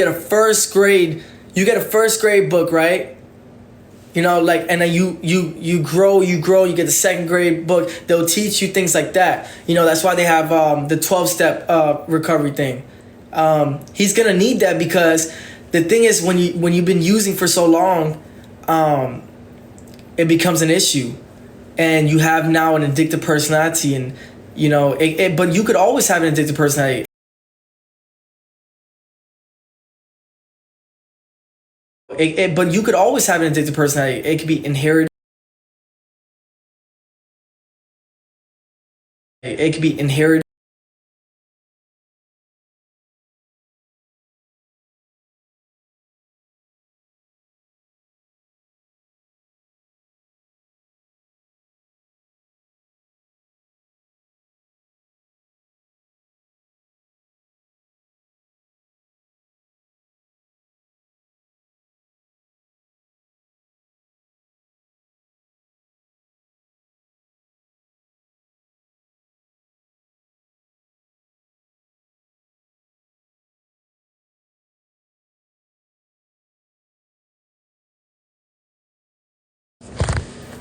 You get a first grade book, right? You know, like, and then you grow, you get the second grade book. They'll teach you things like that. You know, that's why they have the 12-step recovery thing. He's gonna need that because the thing is, when you've been using for so long, it becomes an issue, and you have now an addictive personality, and you know, but you could always have an addictive personality. But you could always have an addictive personality. It could be inherited. It could be inherited.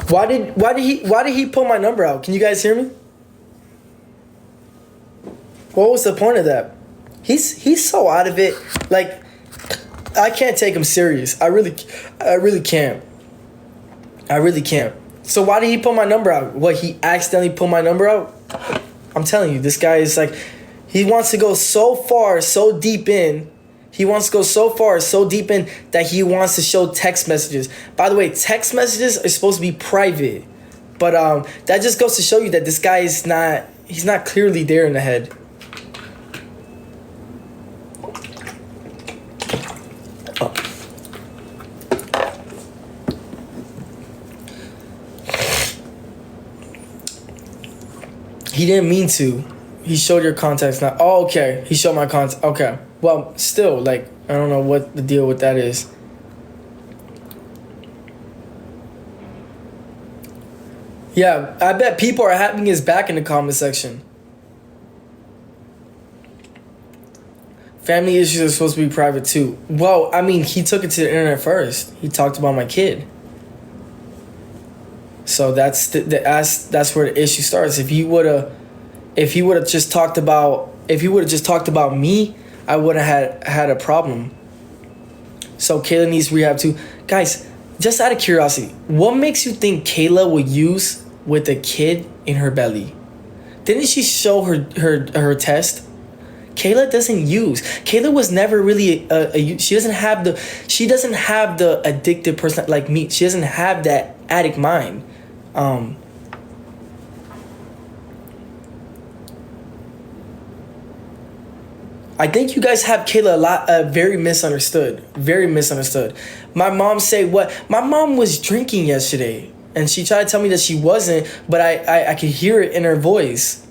Why did he pull my number out? Can you guys hear me? What was the point of that? He's so out of it. Like, I can't take him serious. I really can't. I really can't. So why did he pull my number out? What, he accidentally pulled my number out? I'm telling you, this guy is like, he wants to go so far, so deep in. He wants to go so far, so deep in that he wants to show text messages. By the way, text messages are supposed to be private. But that just goes to show you that this guy is not, he's not clearly there in the head. He didn't mean to. He showed your contacts now. Oh, okay. He showed my contacts. Okay. Well, still, like, I don't know what the deal with that is. Yeah, I bet people are having his back in the comment section. Family issues are supposed to be private too. Well, I mean, he took it to the internet first. He talked about my kid. So that's where the issue starts. If he would have just talked about me, I would have had a problem. So Kayla needs rehab too. Guys, just out of curiosity, what makes you think Kayla would use with a kid in her belly? Didn't she show her test? Kayla doesn't use. Kayla was never really she doesn't have the addictive person like me. She doesn't have that addict mind. I think you guys have Kayla very misunderstood. Very misunderstood. My mom was drinking yesterday, and she tried to tell me that she wasn't, but I could hear it in her voice.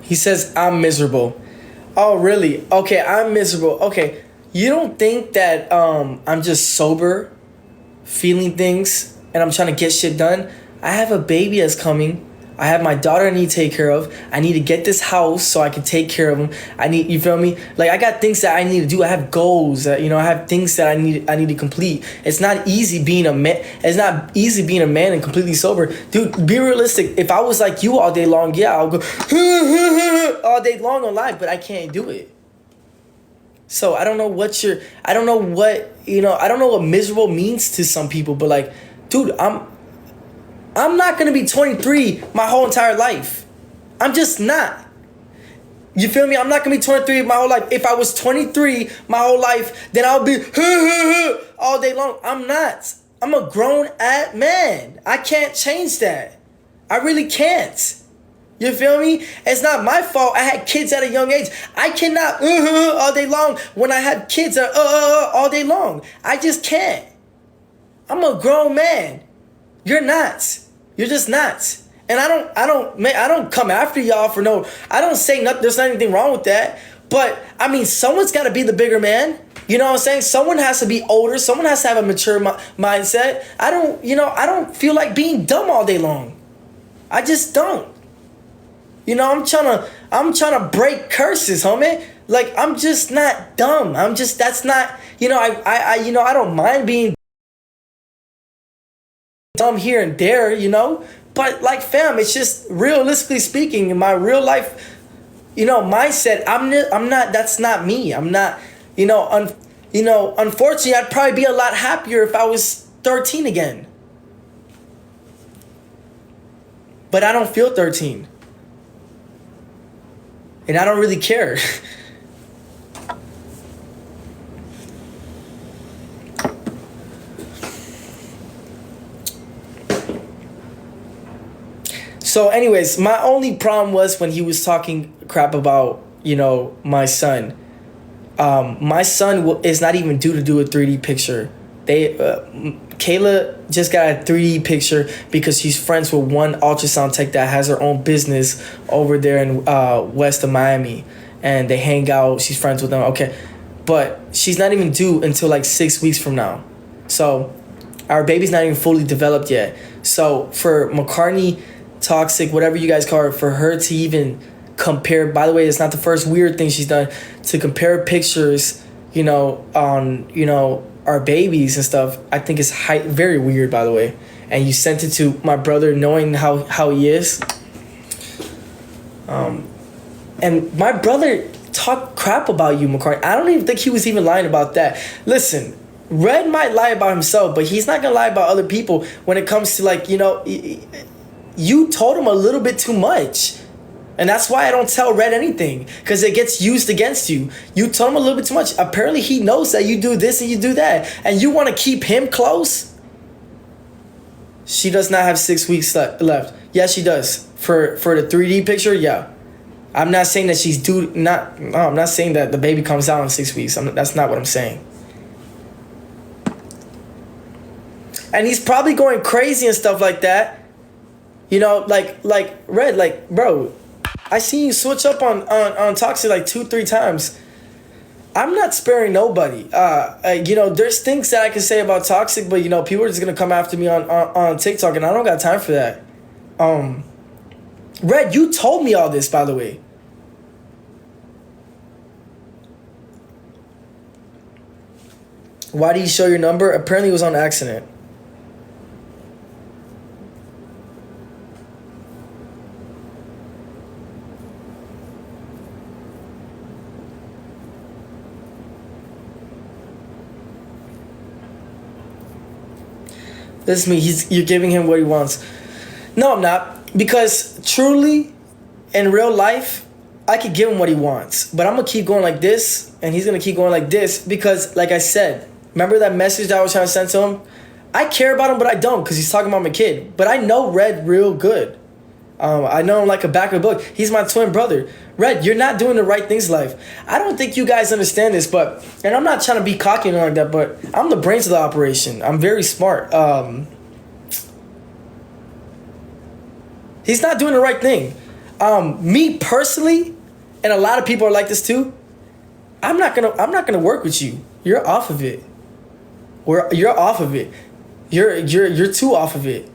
He says, I'm miserable. Oh, really? Okay, I'm miserable. Okay, you don't think that I'm just sober, feeling things, and I'm trying to get shit done? I have a baby that's coming. I have my daughter I need to take care of. I need to get this house so I can take care of him. You feel me? Like, I got things that I need to do. I have goals that, I have things that I need to complete. It's not easy being a man. It's not easy being a man and completely sober. Dude, be realistic. If I was like you all day long, yeah, I'll go all day long on live, but I can't do it. So I don't know what miserable means to some people, but like, dude, I'm not going to be 23 my whole entire life. I'm just not. You feel me? I'm not going to be 23 my whole life. If I was 23 my whole life, then I'll be all day long. I'm not. I'm a grown man. I can't change that. I really can't. You feel me? It's not my fault I had kids at a young age. I cannot all day long when I had kids all day long. I just can't. I'm a grown man. You're not. You're just not. And I don't come after y'all for no. I don't say nothing. There's not anything wrong with that. But I mean, someone's got to be the bigger man. You know what I'm saying? Someone has to be older. Someone has to have a mature mindset. I don't feel like being dumb all day long. I just don't. You know, I'm trying to break curses, homie. Like, I'm just not dumb. That's not, I don't mind being dumb here and there, but like, fam, it's just realistically speaking, in my real life, mindset, I'm not, that's not me. I'm not, unfortunately, I'd probably be a lot happier if I was 13 again. But I don't feel 13. And I don't really care. So anyways, my only problem was when he was talking crap about, my son. My son is not even due to do a 3D picture. Kayla just got a 3D picture because she's friends with one ultrasound tech that has her own business over there in west of Miami. And they hang out. She's friends with them. Okay. But she's not even due until like 6 weeks from now. So our baby's not even fully developed yet. So for McCartney, Toxic, whatever you guys call her, for her to even compare, by the way, it's not the first weird thing she's done, to compare pictures, on, our babies and stuff, I think is very weird, by the way. And you sent it to my brother knowing how he is. And my brother talked crap about you, McCartney. I don't even think he was even lying about that. Listen, Red might lie about himself, but he's not going to lie about other people when it comes to, like, you told him a little bit too much. And that's why I don't tell Red anything, because it gets used against you. You told him a little bit too much. Apparently he knows that you do this and you do that, and you want to keep him close. She does not have 6 weeks left. Yeah, she does. For the 3D picture, yeah. I'm not saying that she's due. I'm not saying that the baby comes out in 6 weeks. That's not what I'm saying. And he's probably going crazy and stuff like that. Like Red, like, bro, I seen you switch up on Toxic like 2-3 times. I'm not sparing nobody. There's things that I can say about Toxic, but people are just gonna come after me on TikTok, and I don't got time for that. Red, you told me all this, by the way. Why did you show your number? Apparently it was on accident. This is me. You're giving him what he wants. No, I'm not. Because truly, in real life, I could give him what he wants. But I'm going to keep going like this, and he's going to keep going like this. Because, like I said, remember that message that I was trying to send to him? I care about him, but I don't, because he's talking about my kid. But I know Red real good. I know him like a back of the book. He's my twin brother. Red, you're not doing the right things in life. I don't think you guys understand this, and I'm not trying to be cocky or like that, but I'm the brains of the operation. I'm very smart. He's not doing the right thing. Me personally, and a lot of people are like this too. I'm not gonna work with you. You're off of it. You're off of it. You're too off of it.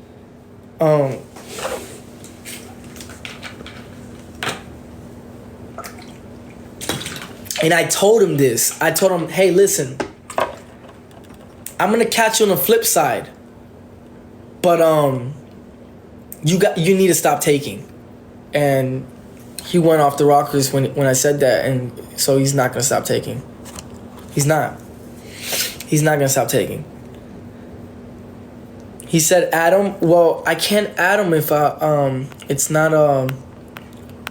And I told him this. I told him, hey, listen, I'm gonna catch you on the flip side, but you need to stop taking. And he went off the rockers when I said that, and so he's not gonna stop taking. He's not gonna stop taking. He said add him. Well, I can't add him if it's not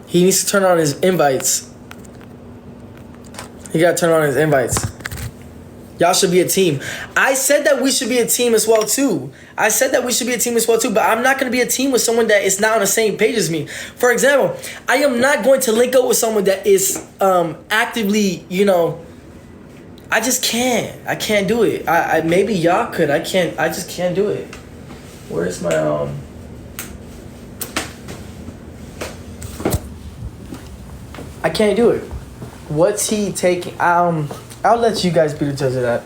he needs to turn on his invites. He gotta turn on his invites. Y'all should be a team. I said that we should be a team as well too. But I'm not gonna be a team with someone that is not on the same page as me. For example, I am not going to link up with someone that is actively, I just can't. I can't do it. I maybe y'all could. I can't. I just can't do it. Where's my I can't do it. What's he taking? I'll let you guys be the judge of that.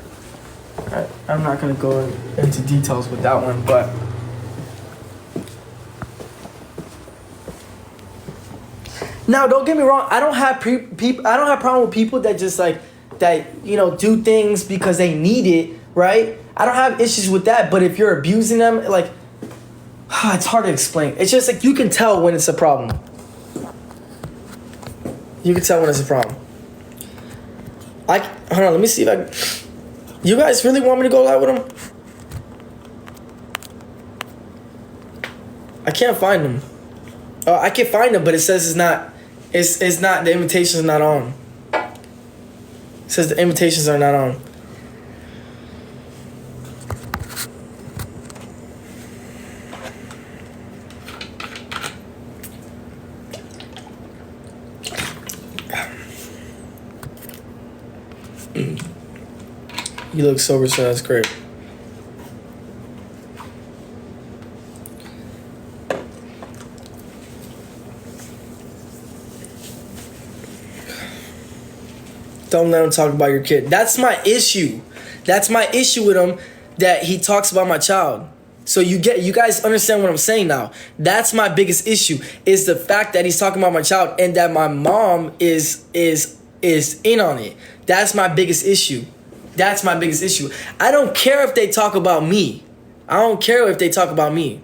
I'm not gonna go into details with that one, but now don't get me wrong. I don't have people. I don't have problem with people that just like that. You know, do things because they need it, right? I don't have issues with that. But if you're abusing them, like, it's hard to explain. It's just like you can tell when it's a problem. You can tell when it's a problem. Hold on. Let me see if I. You guys really want me to go live with him? I can't find him. I can find him, but it says it's not. It's not. The invitation's not on. It says the invitations are not on. You look sober, so that's great. Don't let him talk about your kid. That's my issue. That's my issue with him, that he talks about my child. So you guys understand what I'm saying now. That's my biggest issue, is the fact that he's talking about my child and that my mom is in on it. That's my biggest issue. That's my biggest issue. I don't care if they talk about me. I don't care if they talk about me.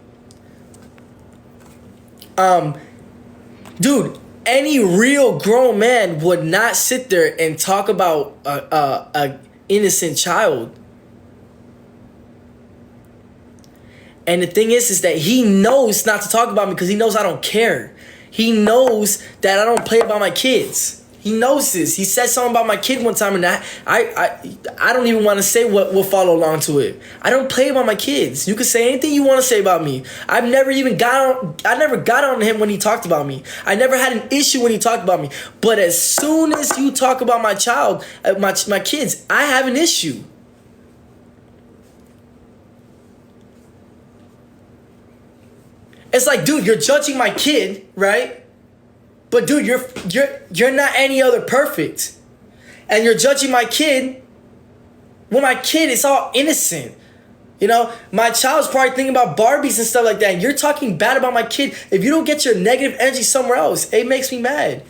Dude, any real grown man would not sit there and talk about a innocent child. And the thing is that he knows not to talk about me because he knows I don't care. He knows that I don't play about my kids. He knows this. He said something about my kid one time, and I don't even want to say what will follow along to it. I don't play about my kids. You can say anything you want to say about me. I never got on him when he talked about me. I never had an issue when he talked about me. But as soon as you talk about my child, my kids, I have an issue. It's like, dude, you're judging my kid, right? But dude, you're not any other perfect. And you're judging my kid when my kid is all innocent. You know, my child's probably thinking about Barbies and stuff like that. And you're talking bad about my kid. If you don't get your negative energy somewhere else, it makes me mad.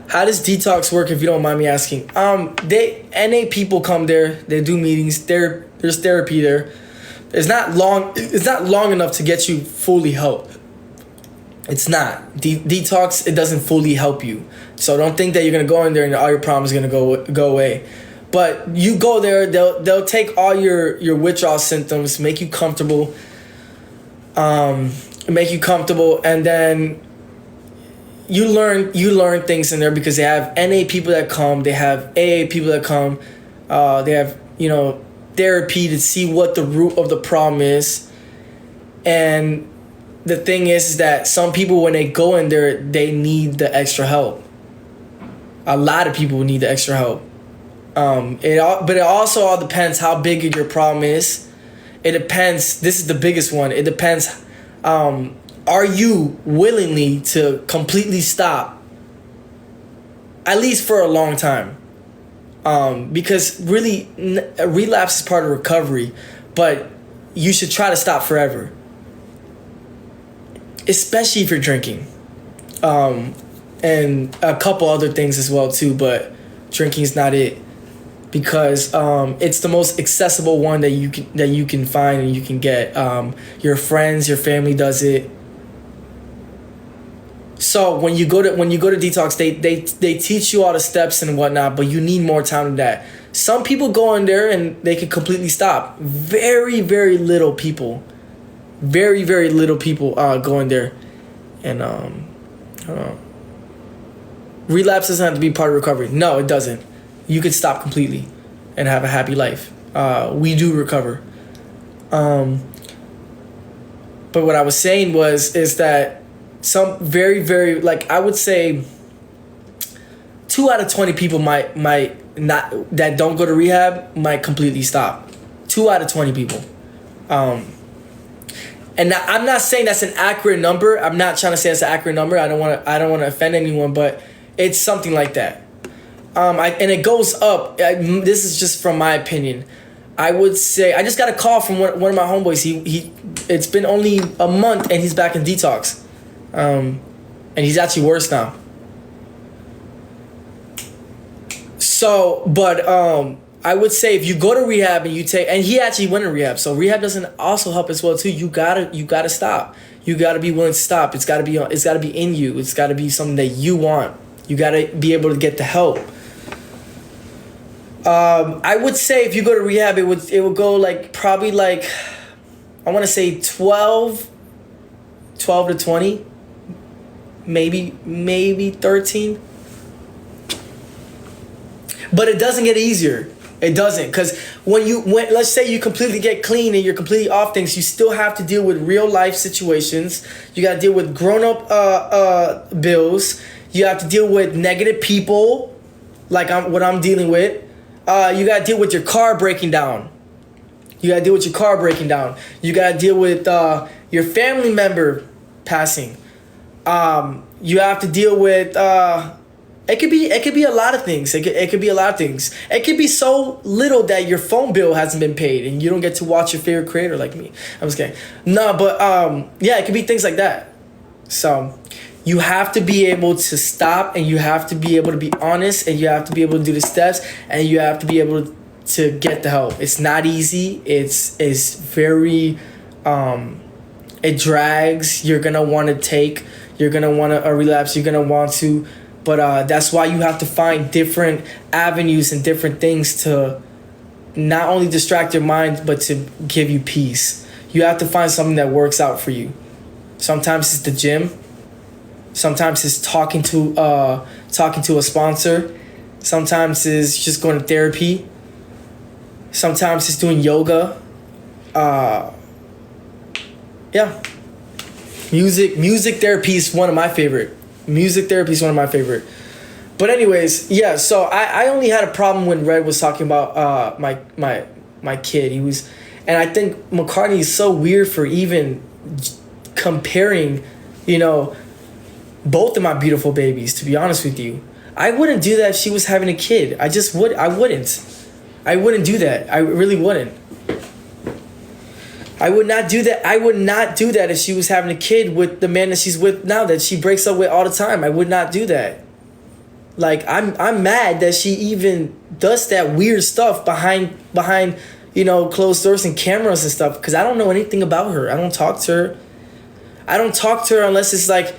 How does detox work, if you don't mind me asking? NA people come there, they do meetings, there's therapy there. It's not long enough to get you fully helped. It's not. Detox, it doesn't fully help you. So don't think that you're gonna go in there and all your problems are gonna go away. But you go there, they'll take all your withdrawal symptoms, make you comfortable, and then you learn things in there, because they have NA people that come, they have AA people that come, they have, therapy to see what the root of the problem is. And the thing is that some people, when they go in there, they need the extra help. A lot of people need the extra help. But it also all depends how big your problem is. It depends. This is the biggest one. It depends. Are you willingly to completely stop, at least for a long time? Because really, relapse is part of recovery, but you should try to stop forever, especially if you're drinking, and a couple other things as well too. But drinking is not it, because it's the most accessible one that you can find and you can get. Your friends, your family does it. So when you go to detox, they teach you all the steps and whatnot, but you need more time than that. Some people go in there and they can completely stop. Very, very little people. Very, very little people go in there. And relapse doesn't have to be part of recovery. No, it doesn't. You could stop completely and have a happy life. We do recover. But what I was saying is that some very, very, like, I would say 2 out of 20 people might that don't go to rehab might completely stop. 2 out of 20 people. And I'm not saying that's an accurate number. I'm not trying to say that's an accurate number. I don't want to offend anyone, but it's something like that. And it goes up. This is just from my opinion. I would say I just got a call from one of my homeboys. He it's been only a month and he's back in detox, and he's actually worse now. So, but I would say if you go to rehab and he actually went to rehab, so rehab doesn't also help as well too. You gotta stop. You gotta be willing to stop. It's gotta be in you. It's gotta be something that you want. You gotta be able to get the help. I would say if you go to rehab, it would go probably I want to say 12 to 20, maybe 13. But it doesn't get easier. It doesn't, because when let's say you completely get clean and you're completely off things, you still have to deal with real life situations. You got to deal with grown up bills. You have to deal with negative people, like what I'm dealing with. You got to deal with your car breaking down. You got to deal with your family member passing. You have to deal with it could be a lot of things. It could be a lot of things. It could be so little that your phone bill hasn't been paid and you don't get to watch your favorite creator like me. I'm just kidding. No, but yeah, it could be things like that. So you have to be able to stop, and you have to be able to be honest, and you have to be able to do the steps, and you have to be able to get the help. It's not easy. It's very it drags. You're gonna want to you're gonna want to relapse. You're gonna want to, but that's why you have to find different avenues and different things to not only distract your mind, but to give you peace. You have to find something that works out for you. Sometimes it's the gym. Sometimes it's talking to a sponsor. Sometimes it's just going to therapy. Sometimes it's doing yoga. Yeah. Music therapy is one of my favorite. But anyways, yeah, so I only had a problem when Red was talking about my kid. And I think McCartney is so weird for even comparing, both of my beautiful babies, to be honest with you. I wouldn't do that if she was having a kid. I wouldn't do that. I really wouldn't. I would not do that. I would not do that if she was having a kid with the man that she's with now, that she breaks up with all the time. I would not do that. I'm mad that she even does that weird stuff behind closed doors and cameras and stuff, because I don't know anything about her. I don't talk to her unless it's I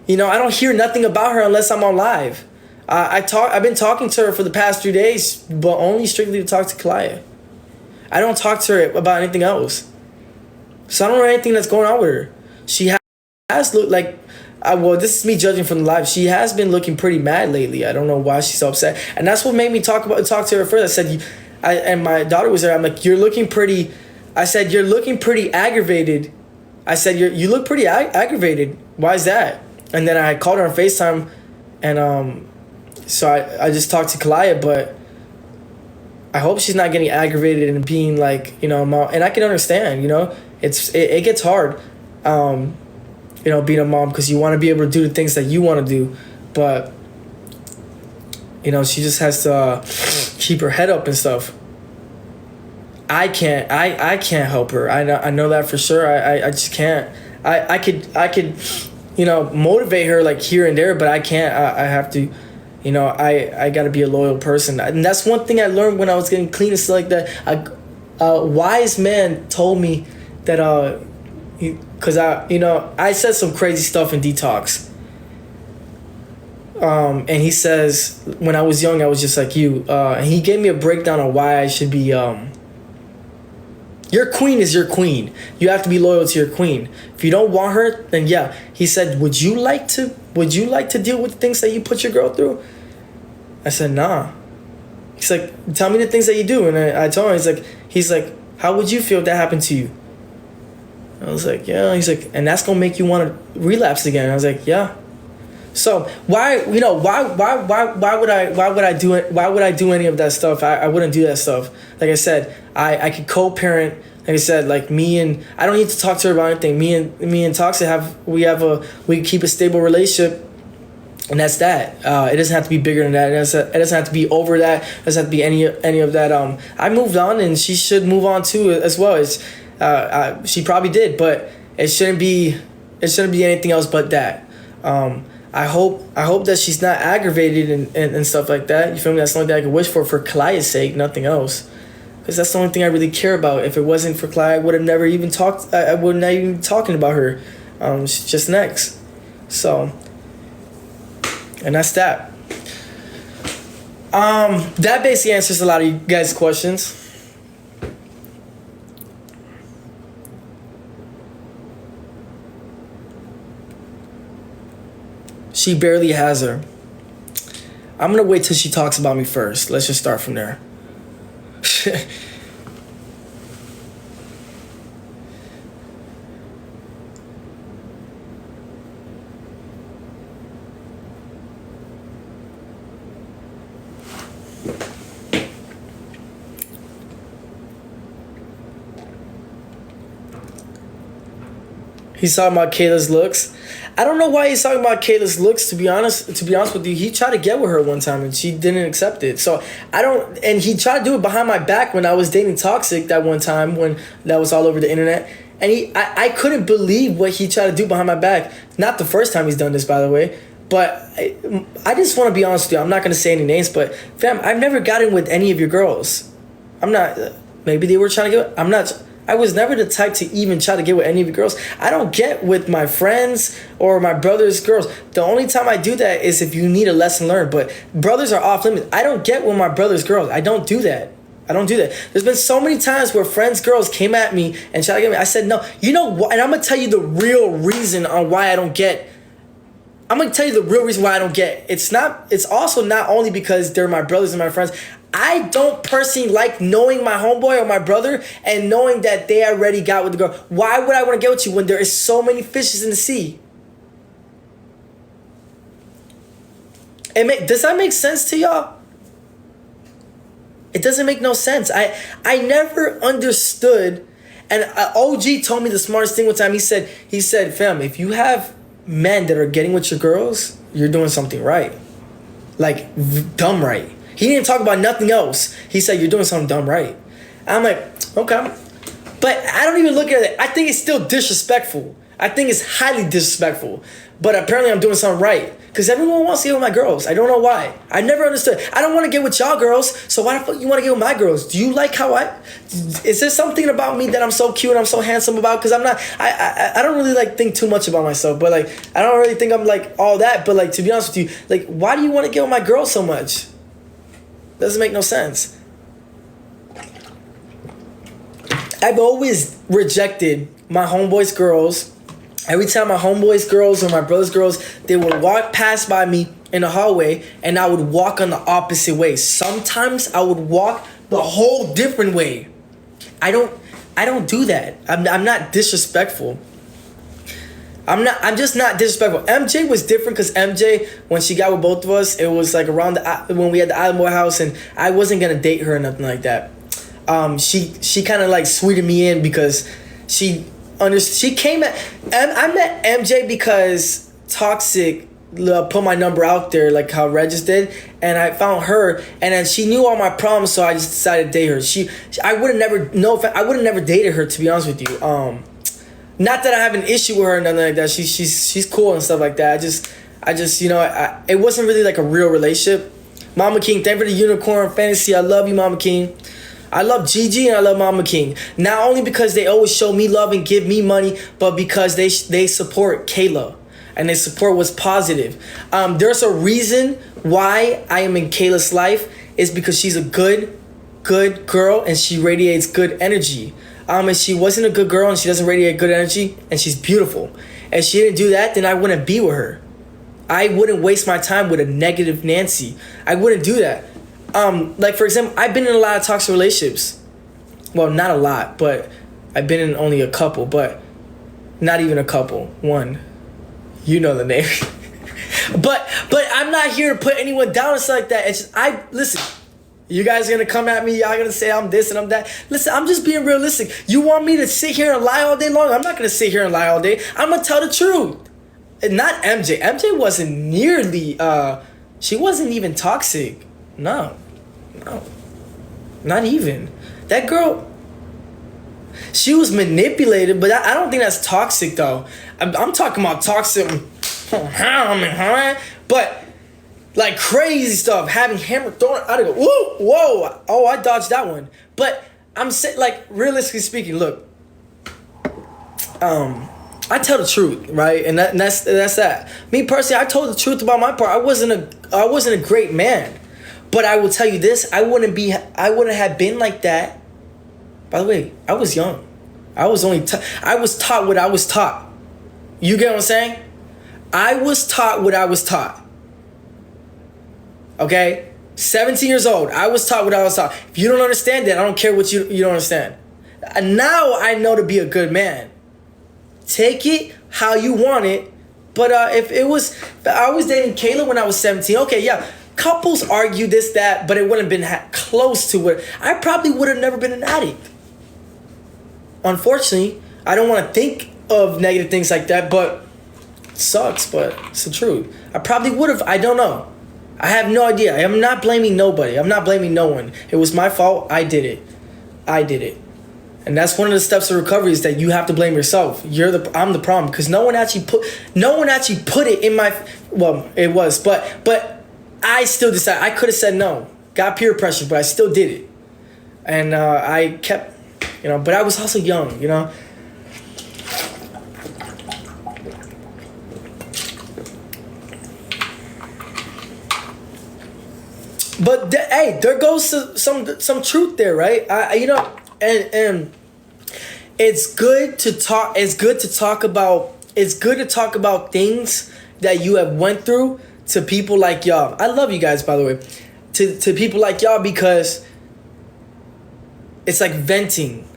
don't hear nothing about her unless I'm on live. I've been talking to her for the past 3 days, but only strictly to talk to Kayla. I don't talk to her about anything else. So I don't know anything that's going on with her. She has looked this is me judging from the live. She has been looking pretty mad lately. I don't know why she's so upset. And that's what made me talk to her first. I said, and my daughter was there. I'm like, you're looking pretty. I said, you're looking pretty aggravated. I said, you look pretty aggravated. Why is that? And then I called her on FaceTime, and so I just talked to Kayla, but I hope she's not getting aggravated and being mom. And I can understand, it gets hard, being a mom, because you want to be able to do the things that you want to do, but she just has to keep her head up and stuff. I can't help her. I know that for sure. I just can't. I could motivate her here and there, but I can't. I have to, I got to be a loyal person. And that's one thing I learned when I was getting clean and stuff like that. A wise man told me that, because I said some crazy stuff in detox. And he says, when I was young, I was just like you. And he gave me a breakdown on why I should be, your queen is your queen. You have to be loyal to your queen. If you don't want her, then yeah. He said, would you like to deal with the things that you put your girl through? I said, nah. He's like, tell me the things that you do. And I told him, he's like, how would you feel if that happened to you? I was like, yeah. He's like, and that's going to make you want to relapse again. I was like, yeah. So why would I do any of that stuff? I wouldn't do that stuff. Like I said, I could co-parent. Like I said, like me and I don't need to talk to her about anything. Me and Toxic we keep a stable relationship. And that's that. It doesn't have to be bigger than that. It doesn't have to be over that. It doesn't have to be any of that. I moved on, and she should move on too as well. She probably did, but it shouldn't be anything else but that. I hope that she's not aggravated and stuff like that. You feel me? That's the only thing I can wish for Kalaya's sake, nothing else. Because that's the only thing I really care about. If it wasn't for Kalaya, I would have never even talked. I would not even be talking about her. She's just next. So. And that's that. That basically answers a lot of you guys' questions. She barely has her. I'm gonna wait till she talks about me first. Let's just start from there. He's talking about Kayla's looks. I don't know why he's talking about Kayla's looks. To be honest with you, he tried to get with her one time and she didn't accept it. So and he tried to do it behind my back when I was dating Toxic that one time when that was all over the internet. And I couldn't believe what he tried to do behind my back. Not the first time he's done this, by the way. But I just want to be honest with you. I'm not going to say any names, but fam, I've never gotten with any of your girls. I'm not. Maybe they were trying to get. I'm not. I was never the type to even try to get with any of your girls. I don't get with my friends or my brother's girls. The only time I do that is if you need a lesson learned. But brothers are off limits. I don't get with my brother's girls. I don't do that. There's been so many times where friends' girls came at me and tried to get me. I said no. You know what? And I'm gonna tell you the real reason on why I don't get. I'm gonna tell you the real reason why I don't get. It's also not only because they're my brothers and my friends. I don't personally like knowing my homeboy or my brother and knowing that they already got with the girl. Why would I want to get with you when there is so many fishes in the sea? Does that make sense to y'all? It doesn't make no sense. I never understood, and OG told me the smartest thing one time. He said, fam, if you have men that are getting with your girls, you're doing something right. Like, dumb right. He didn't talk about nothing else. He said, you're doing something dumb right. I'm like, okay. But I don't even look at it. I think it's still disrespectful. I think it's highly disrespectful. But apparently I'm doing something right. Because everyone wants to get with my girls. I don't know why. I never understood. I don't want to get with y'all girls. So why the fuck you want to get with my girls? Do you like how is there something about me that I'm so cute and I'm so handsome about? Because I'm not, I don't really like think too much about myself. But like, I don't really think I'm like all that. But like, to be honest with you, like, why do you want to get with my girls so much? Doesn't make no sense. I've always rejected my homeboys' girls. Every time my homeboys' girls or my brother's girls, they would walk past by me in the hallway and I would walk on the opposite way. Sometimes I would walk the whole different way. I don't do that. I'm not disrespectful. I'm just not disrespectful. MJ was different because MJ, when she got with both of us, it was like around when we had the Island Boy house, and I wasn't gonna date her or nothing like that. She kind of like sweetened me in because she came at. I met MJ because Toxic put my number out there, like how Regis did, and I found her, and then she knew all my problems, so I just decided to date her. I would have never dated her, to be honest with you. Not that I have an issue with her or nothing like that. She's cool and stuff like that. I just it wasn't really like a real relationship. Mama King, thank you for the unicorn fantasy. I love you, Mama King. I love Gigi and I love Mama King. Not only because they always show me love and give me money, but because they support Kayla and they support what's positive. There's a reason why I am in Kayla's life is because she's a good girl and she radiates good energy. If she wasn't a good girl and she doesn't radiate good energy and she's beautiful, and she didn't do that, then I wouldn't be with her. I wouldn't waste my time with a negative Nancy. I wouldn't do that. Like for example, I've been in a lot of toxic relationships. Well, not a lot, but I've been in only a couple, but not even a couple. One. You know the name. But I'm not here to put anyone down and stuff like that. It's just, listen. You guys are gonna come at me. Y'all gonna say I'm this and I'm that. Listen, I'm just being realistic. You want me to sit here and lie all day long? I'm not gonna sit here and lie all day. I'm gonna tell the truth. And not MJ. MJ wasn't nearly. She wasn't even toxic. No, not even. That girl. She was manipulated, but I don't think that's toxic though. I'm talking about toxic. But. Like crazy stuff, having hammer thrown. I go, whoa, oh, I dodged that one. But I'm saying, like, realistically speaking, look, I tell the truth, right? And that's that. Me personally, I told the truth about my part. I wasn't a great man, but I will tell you this: I wouldn't have been like that. By the way, I was young. I was taught what I was taught. You get what I'm saying? I was taught what I was taught. Okay? 17 years old. I was taught what I was taught. If you don't understand that, I don't care what you don't understand. And now I know to be a good man. Take it how you want it. But if I was dating Kayla when I was 17. Okay, yeah. Couples argue this, that, but it wouldn't have been close to it. I probably would have never been an addict. Unfortunately, I don't want to think of negative things like that, but it sucks, but it's the truth. I probably would have. I don't know. I have no idea. I'm not blaming nobody. I'm not blaming no one. It was my fault. I did it. And that's one of the steps of recovery is that you have to blame yourself. I'm the problem because no one actually put it in my. Well, it was, but I still decided. I could have said no. Got peer pressure, but I still did it. And I kept, but I was also young, But hey, there goes some truth there, right? And it's good to talk. It's good to talk about things that you have went through to people like y'all. I love you guys, by the way. To people like y'all because it's like venting.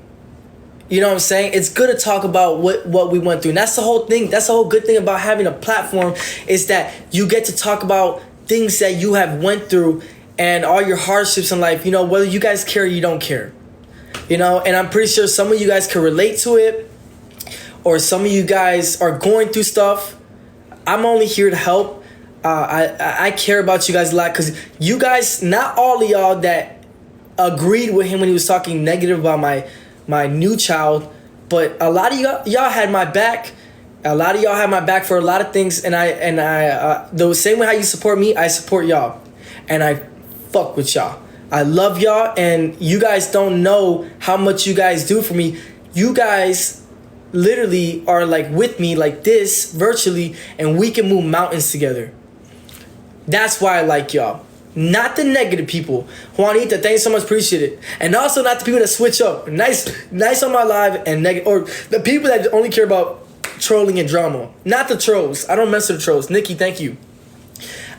You know what I'm saying? It's good to talk about what we went through. And that's the whole thing. That's the whole good thing about having a platform is that you get to talk about things that you have went through and all your hardships in life, whether you guys care or you don't care. And I'm pretty sure some of you guys can relate to it or some of you guys are going through stuff. I'm only here to help. I care about you guys a lot because you guys, not all of y'all that agreed with him when he was talking negative about my new child, but a lot of y'all had my back. A lot of y'all had my back for a lot of things, and I the same way how you support me, I support y'all, and I fuck with y'all. I love y'all, and you guys don't know how much you guys do for me. You guys literally are like with me like this virtually, and we can move mountains together. That's why I like y'all. Not the negative people. Juanita, thanks so much, appreciate it. And also not the people that switch up. Nice on my live and negative, or the people that only care about trolling and drama. Not the trolls. I don't mess with the trolls. Nikki, thank you.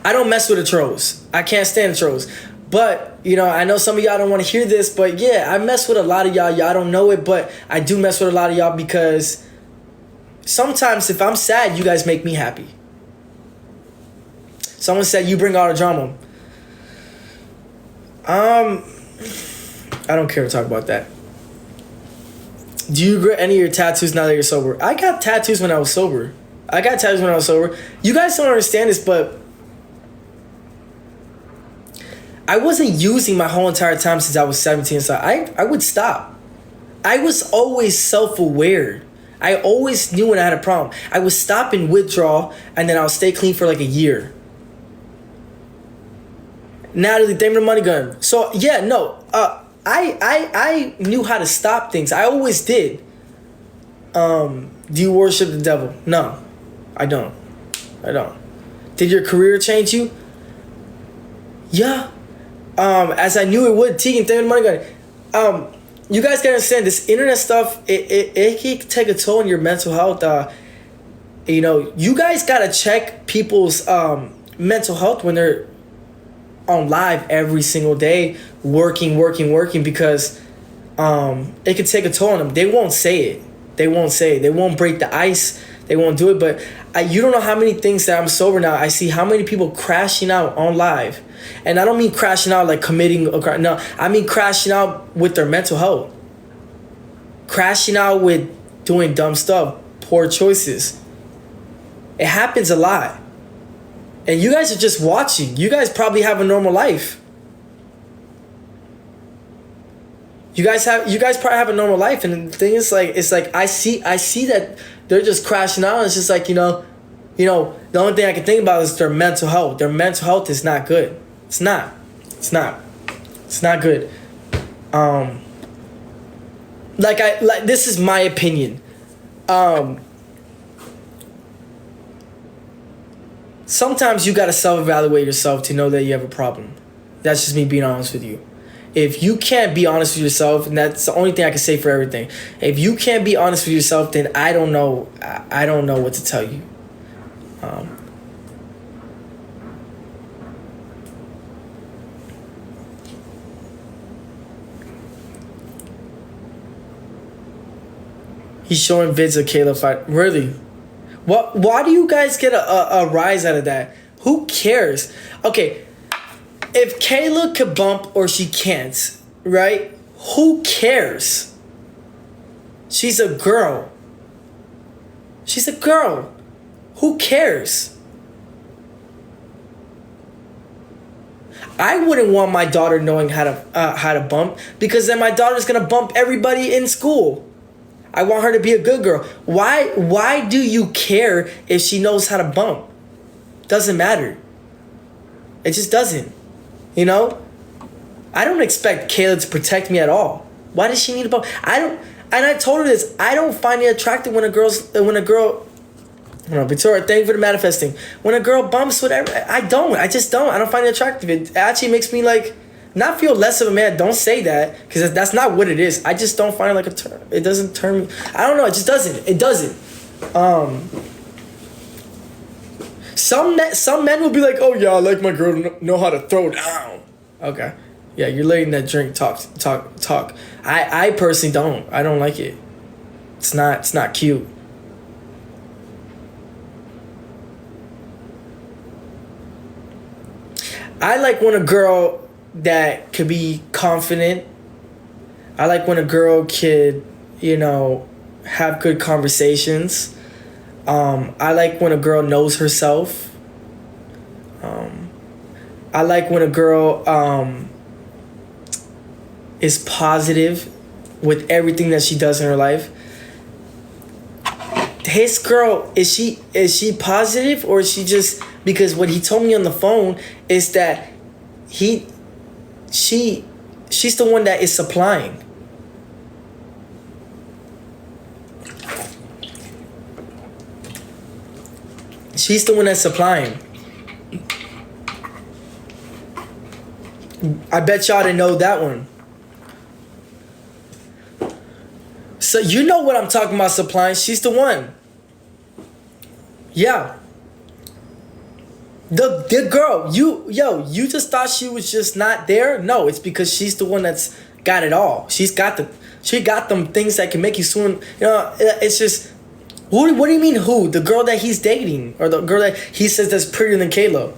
I don't mess with the trolls. I can't stand the trolls. But, I know some of y'all don't want to hear this, but yeah, I mess with a lot of y'all. Y'all don't know it, but I do mess with a lot of y'all because sometimes if I'm sad, you guys make me happy. Someone said you bring all the drama. I don't care to talk about that. Do you regret any of your tattoos now that you're sober? I got tattoos when I was sober. You guys don't understand this, but I wasn't using my whole entire time since I was 17. So I would stop. I was always self-aware. I always knew when I had a problem. I would stop and withdraw, and then I'll stay clean for like a year. Natalie, thank me the money gun. So yeah, no. I knew how to stop things. I always did. Do you worship the devil? No, I don't. Did your career change you? Yeah. As I knew it would. Tegan, thank me the money gun. You guys gotta understand this internet stuff. It can take a toll on your mental health. You guys gotta check people's mental health when they're on live every single day, working because it could take a toll on them. They won't say it. They won't break the ice. they won't do it. But you don't know how many things that I'm sober now. I see how many people crashing out on live. And I don't mean crashing out like committing a crime. No, I mean crashing out with their mental health. Crashing out with doing dumb stuff, poor choices. It happens a lot. And you guys are just watching. You guys probably have a normal life. You guys probably have a normal life, and the thing is, like, it's like I see that they're just crashing out. And it's just like, the only thing I can think about is their mental health. Their mental health is not good. It's not good. This is my opinion. Sometimes you gotta self-evaluate yourself to know that you have a problem. That's just me being honest with you. If you can't be honest with yourself, and that's the only thing I can say for everything. If you can't be honest with yourself, then I don't know what to tell you. He's showing vids of Kayla fight. Really? What? Why do you guys get a rise out of that? Who cares? Okay. If Kayla could bump or she can't, right? Who cares? She's a girl. She's a girl. Who cares? I wouldn't want my daughter knowing how to bump, because then my daughter's gonna bump everybody in school. I want her to be a good girl. Why do you care if she knows how to bump? Doesn't matter. It just doesn't. I don't expect Kayla to protect me at all. Why does she need a bump? I told her this. I don't find it attractive when a girl, Victoria, thank you for the manifesting. When a girl bumps, whatever, I just don't. I don't find it attractive. It actually makes me not feel less of a man. Don't say that, because that's not what it is. I just don't find it like a turn. It doesn't turn me. I don't know. It just doesn't. It doesn't. Some men will be like, oh yeah, I like my girl to know how to throw down. Okay. Yeah, you're letting that drink talk. I personally don't. I don't like it. It's not cute. I like when a girl that could be confident. I like when a girl could, have good conversations. I like when a girl knows herself. I like when a girl is positive with everything that she does in her life. His girl, is she positive, or is she just, because what he told me on the phone is that she's the one that is supplying. She's the one that's supplying. I bet y'all didn't know that one. So you know what I'm talking about, supplying. She's the one. Yeah. The girl, you just thought she was just not there? No, it's because she's the one that's got it all. She got them things that can make you swoon. It's just, what do you mean who? The girl that he's dating, or the girl that he says that's prettier than Kayla?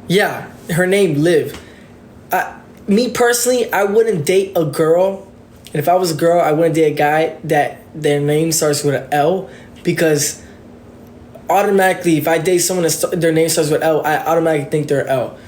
Yeah, her name Liv. Me personally, I wouldn't date a girl, and if I was a girl, I wouldn't date a guy that their name starts with an L, because automatically, if I date someone that their name starts with L, I automatically think they're L.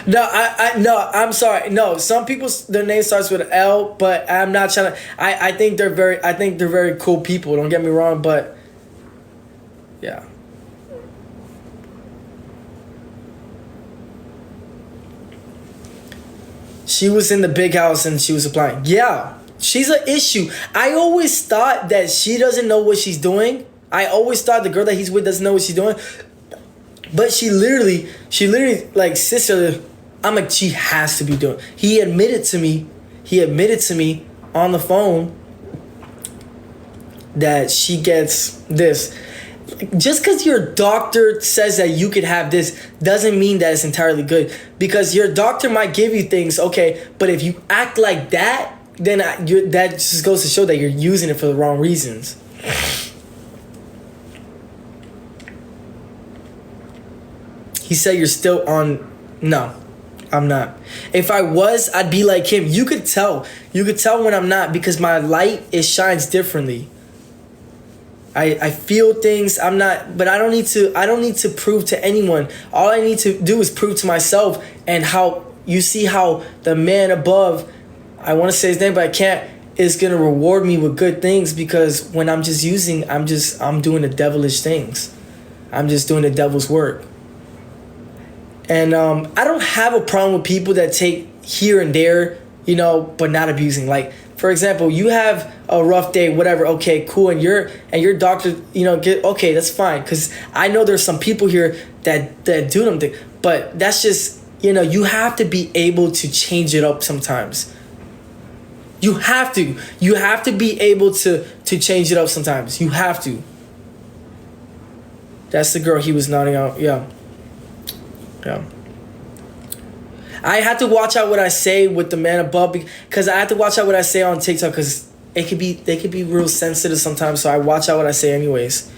No, I'm sorry. No, some people, their name starts with an L, but I'm not trying to. I think they're very cool people. Don't get me wrong, but yeah. She was in the big house and she was applying. Yeah, she's an issue. I always thought that she doesn't know what she's doing. I always thought the girl that he's with doesn't know what she's doing. But she literally, like, sister, I'm like, she has to be doing. He admitted to me on the phone that she gets this. Just because your doctor says that you could have this doesn't mean that it's entirely good. Because your doctor might give you things, okay, but if you act like that, then that just goes to show that you're using it for the wrong reasons. He said you're still on. No, I'm not. If I was, I'd be like him. You could tell. You could tell when I'm not, because my light, it shines differently. I feel things. I'm not, but I don't need to prove to anyone. All I need to do is prove to myself, and how you see how the man above, I want to say his name, but I can't, is going to reward me with good things, because when I'm just using, I'm doing the devilish things. I'm just doing the devil's work. And I don't have a problem with people that take here and there, but not abusing. Like, for example, you have a rough day, whatever. Okay, cool, and your doctor, okay, that's fine. Because I know there's some people here that do them things, but that's just, you have to be able to change it up sometimes. You have to be able to change it up sometimes. You have to. That's the girl he was nodding out. Yeah. I have to watch out what I say with the man above, because I have to watch out what I say on TikTok, because they could be real sensitive sometimes. So I watch out what I say anyways.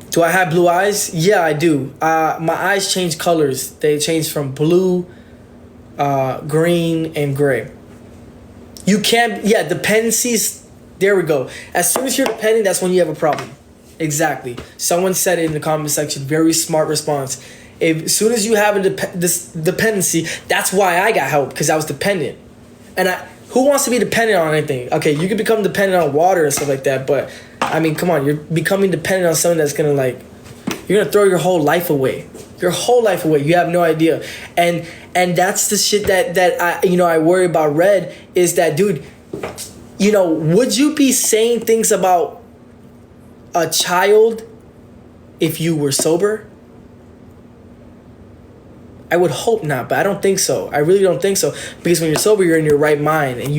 Do I have blue eyes? Yeah, I do. My eyes change colors. They change from blue, green, and gray. You can't. Yeah, dependencies. There we go. As soon as you're dependent, that's when you have a problem. Exactly. Someone said it in the comment section. Very smart response. As soon as you have this dependency, that's why I got help, because I was dependent. And who wants to be dependent on anything? Okay, you can become dependent on water and stuff like that, but I mean, come on, you're becoming dependent on something that's gonna you're gonna throw your whole life away. Your whole life away. You have no idea. And that's the shit that I worry about. Red is that, dude, would you be saying things about a child if you were sober? I would hope not, but I don't think so. I really don't think so, because when you're sober, you're in your right mind, and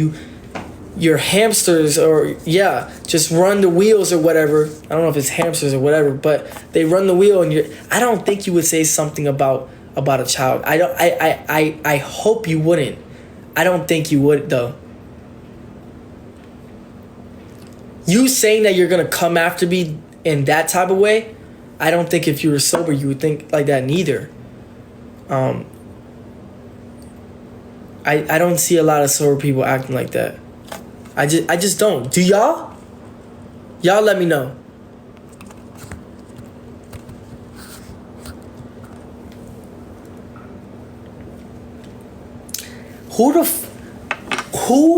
your hamsters, or just run the wheels or whatever. I don't know if it's hamsters or whatever, but they run the wheel, and I don't think you would say something about a child. I hope you wouldn't. I don't think you would, though. You saying that you're gonna come after me in that type of way, I don't think if you were sober you would think like that neither. I don't see a lot of sober people acting like that. I just don't. Do y'all? Y'all let me know. Who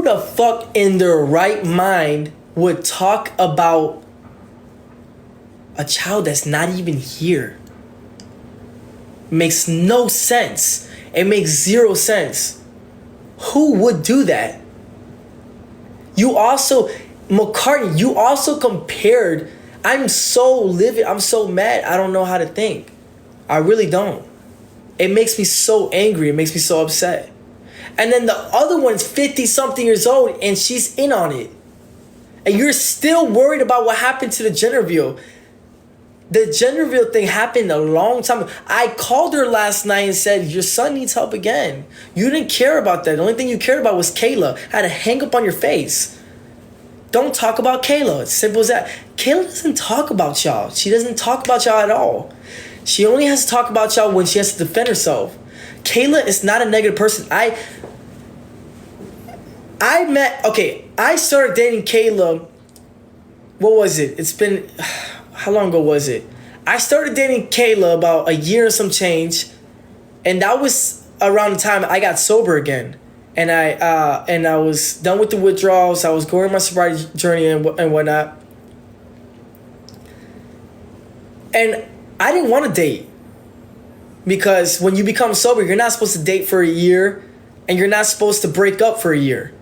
the fuck in their right mind would talk about a child that's not even here? Makes no sense. It makes zero sense. Who would do that? McCartney, you also compared. I'm so livid. I'm so mad. I don't know how to think. I really don't. It makes me so angry. It makes me so upset. And then the other one's 50-something years old, and she's in on it. And you're still worried about what happened to the gender reveal. The gender reveal thing happened a long time ago. I called her last night and said, your son needs help again. You didn't care about that. The only thing you cared about was Kayla. I had to hang up on your face. Don't talk about Kayla. It's simple as that. Kayla doesn't talk about y'all. She doesn't talk about y'all at all. She only has to talk about y'all when she has to defend herself. Kayla is not a negative person. I started dating Kayla. What was it? It's been... How long ago was it? I started dating Kayla about a year and some change, and that was around the time I got sober again, and I was done with the withdrawals. I was going on my sobriety journey and whatnot, and I didn't want to date, because when you become sober, you're not supposed to date for a year, and you're not supposed to break up for a year,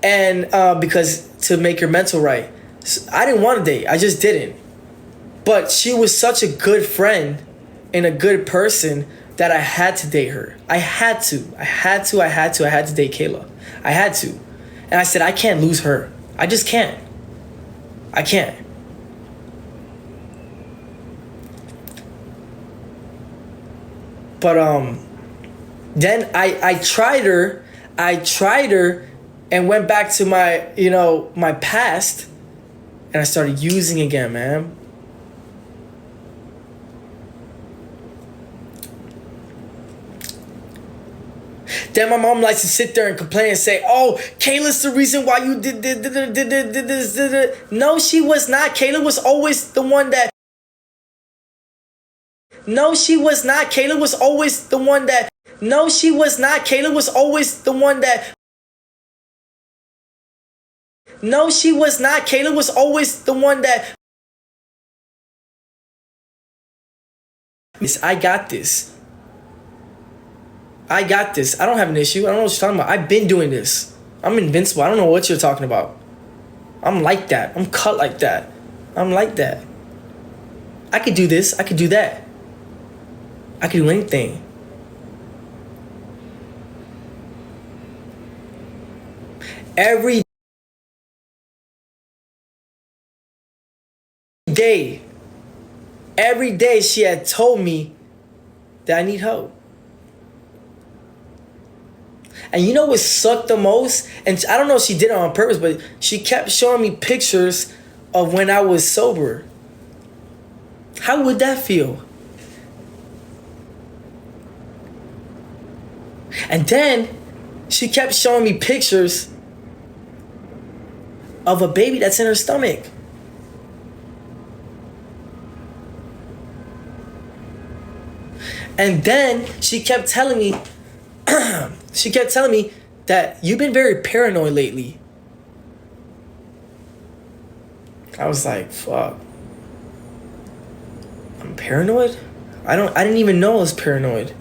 and because to make your mental right. I didn't want to date. I just didn't. But she was such a good friend and a good person that I had to date her. I had to date Kayla. I had to. And I said, I can't lose her. I just can't. I can't. But then I tried her. And went back to my, my past, and I started using again, man. Then my mom likes to sit there and complain and say, "Oh, Kayla's the reason why you did this." No, she was not. Kayla was always the one that. No, she was not. Kayla was always the one that. No, she was not. Kayla was always the one that. No, she was not. Kayla was always the one that. I got this. I got this. I don't have an issue. I don't know what you're talking about. I've been doing this. I'm invincible. I don't know what you're talking about. I'm like that. I'm cut like that. I'm like that. I could do this. I could do that. I could do anything. Every day she had told me that I need help. And you know what sucked the most? And I don't know if she did it on purpose, but she kept showing me pictures of when I was sober. How would that feel? And then she kept showing me pictures of a baby that's in her stomach. And then she kept telling me that you've been very paranoid lately. I was like, fuck. I'm paranoid? I didn't even know I was paranoid.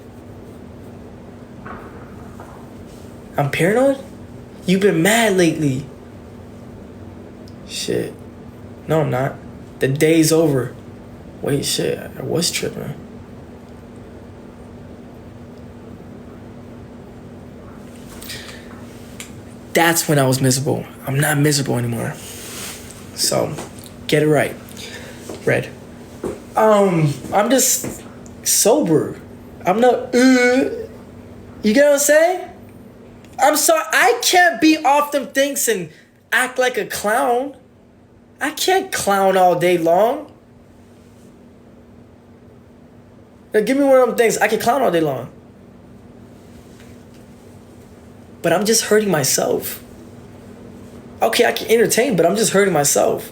I'm paranoid? You've been mad lately. Shit. No, I'm not. The day's over. Wait, shit. I was tripping. That's when I was miserable. I'm not miserable anymore. So, get it right. Red. I'm just sober. I'm not, you get what I'm saying? I'm sorry, I can't be off them things and act like a clown. I can't clown all day long. Now, give me one of them things. I can clown all day long. But I'm just hurting myself. Okay, I can entertain, but I'm just hurting myself.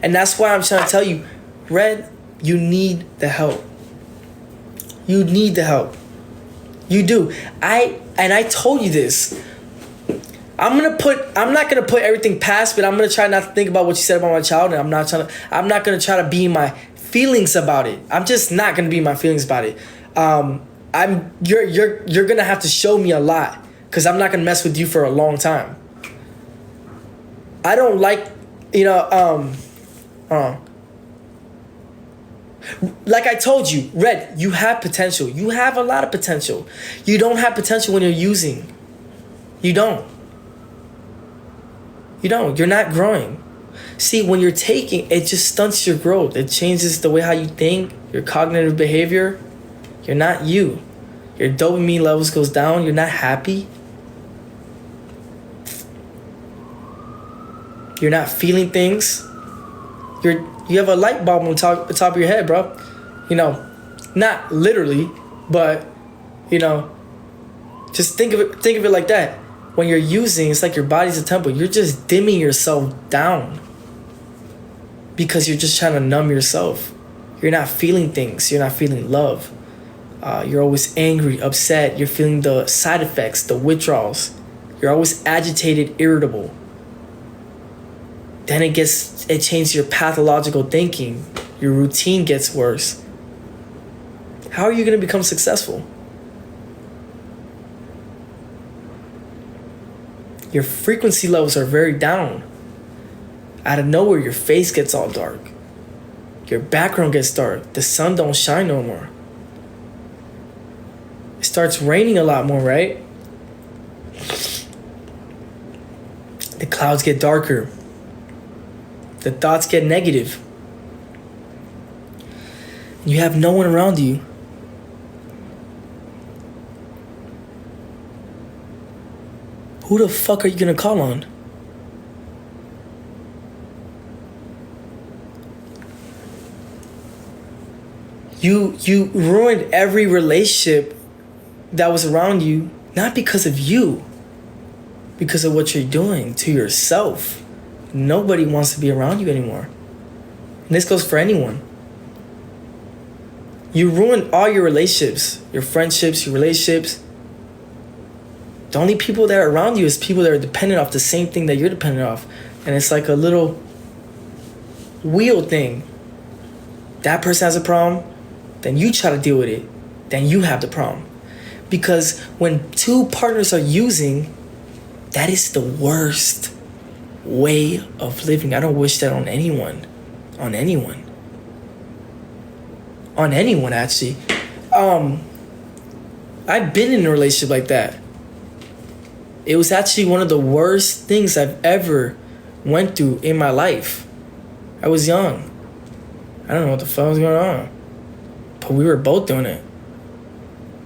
And that's why I'm trying to tell you, Red, you need the help. You need the help. You do. I told you this. I'm not gonna put everything past, but I'm gonna try not to think about what you said about my child, and I'm not gonna try to be in my feelings about it. I'm just not gonna be in my feelings about it. You're gonna have to show me a lot, because I'm not gonna mess with you for a long time. I don't like, like I told you, Red, you have potential. You have a lot of potential. You don't have potential when you're using. You don't. You don't. You're not growing. See, when you're taking, it just stunts your growth. It changes the way how you think, your cognitive behavior. You're not you. Your dopamine levels goes down. You're not happy. You're not feeling things. You have a light bulb on top of your head, bro. Not literally, but just think of it like that. When you're using, it's like your body's a temple. You're just dimming yourself down because you're just trying to numb yourself. You're not feeling things. You're not feeling love. You're always angry, upset. You're feeling the side effects, the withdrawals. You're always agitated, irritable. Then it changes your pathological thinking. Your routine gets worse. How are you going to become successful? Your frequency levels are very down. Out of nowhere, your face gets all dark. Your background gets dark. The sun don't shine no more. It starts raining a lot more, right? the clouds get darker. The thoughts get negative. You have no one around you. Who the fuck are you gonna call on? You ruined every relationship that was around you, not because of you, because of what you're doing to yourself. Nobody wants to be around you anymore. And this goes for anyone. You ruined all your relationships, your friendships, your relationships. The only people that are around you is people that are dependent off the same thing that you're dependent off. And it's like a little wheel thing. That person has a problem, then you try to deal with it, then you have the problem. Because when two partners are using, that is the worst way of living. I don't wish that on anyone. On anyone. On anyone, actually. I've been in a relationship like that. It was actually one of the worst things I've ever went through in my life. I was young. I don't know what the fuck was going on. But we were both doing it.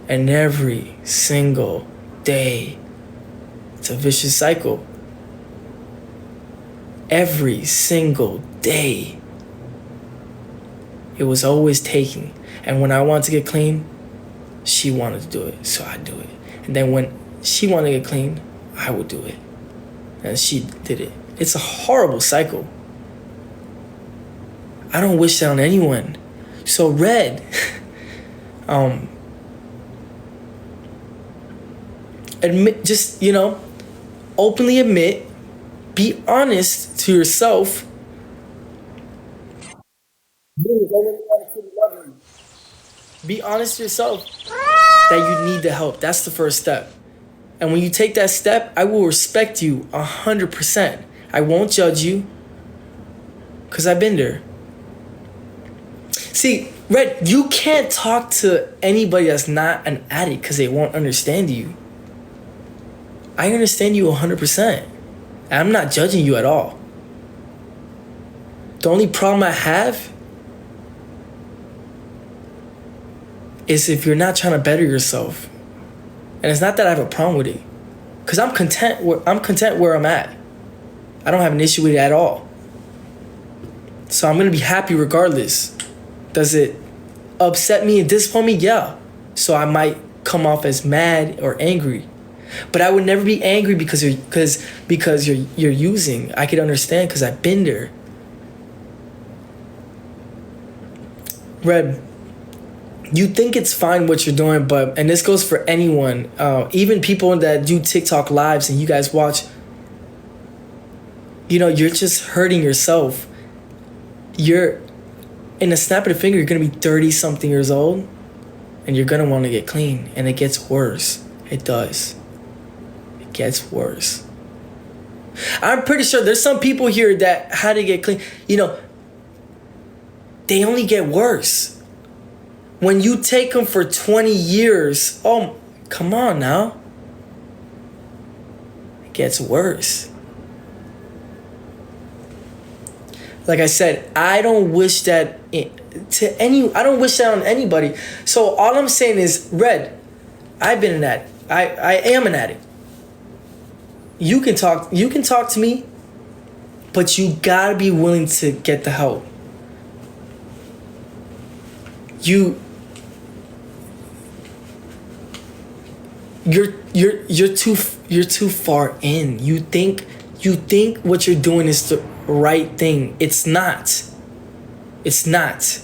And every single day, it's a vicious cycle. Every single day, it was always taking. And when I wanted to get clean, she wanted to do it, so I'd do it. And then when she wanted to get clean, I would do it. And she did it. It's a horrible cycle. I don't wish that on anyone. So Red, admit, just, openly admit, be honest to yourself. Be honest to yourself that you need the help. That's the first step. And when you take that step, I will respect you 100%. I won't judge you because I've been there. See, Red, you can't talk to anybody that's not an addict because they won't understand you. I understand you 100%. And I'm not judging you at all. The only problem I have is if you're not trying to better yourself. And it's not that I have a problem with it. Because I'm content where I'm at. I don't have an issue with it at all. So I'm going to be happy regardless. Does it upset me and disappoint me? Yeah. So I might come off as mad or angry. But I would never be angry because you're using. I could understand because I've been there. Red, you think it's fine what you're doing, and this goes for anyone, even people that do TikTok lives and you guys watch, you're just hurting yourself. You're, in a snap of the finger, you're going to be 30-something years old and you're going to want to get clean. And it gets worse. It does. It gets worse. I'm pretty sure there's some people here that had to get clean. They only get worse. When you take them for 20 years, oh, come on now. It gets worse. Like I said, I don't wish that I don't wish that on anybody. So all I'm saying is, Red, I've been an addict. I am an addict. You can talk to me, but you gotta be willing to get the help. You're too far in. You think what you're doing is the right thing. It's not. It's not.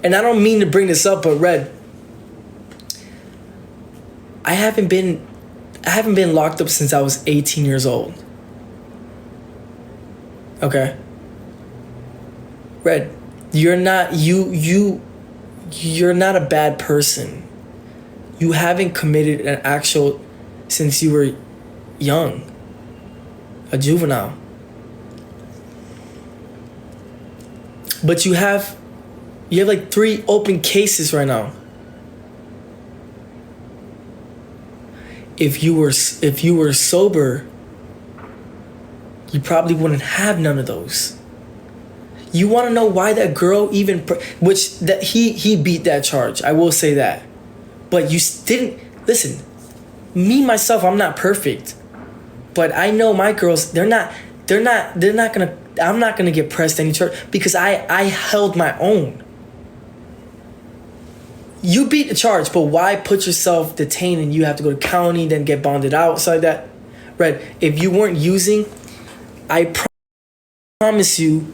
And I don't mean to bring this up, but Red, I haven't been locked up since I was 18 years old. Okay? Red, you're not a bad person. You haven't committed an actual since you were young, a juvenile. But you have like 3 open cases right now. if you were sober, you probably wouldn't have none of those. You want to know why that girl even, which that he beat that charge. I will say that, but you didn't listen. Me myself, I'm not perfect, but I know my girls. They're not gonna. I'm not gonna get pressed any charge because I held my own. You beat the charge, but why put yourself detained and you have to go to county, then get bonded out, so like that, right? If you weren't using, I promise you.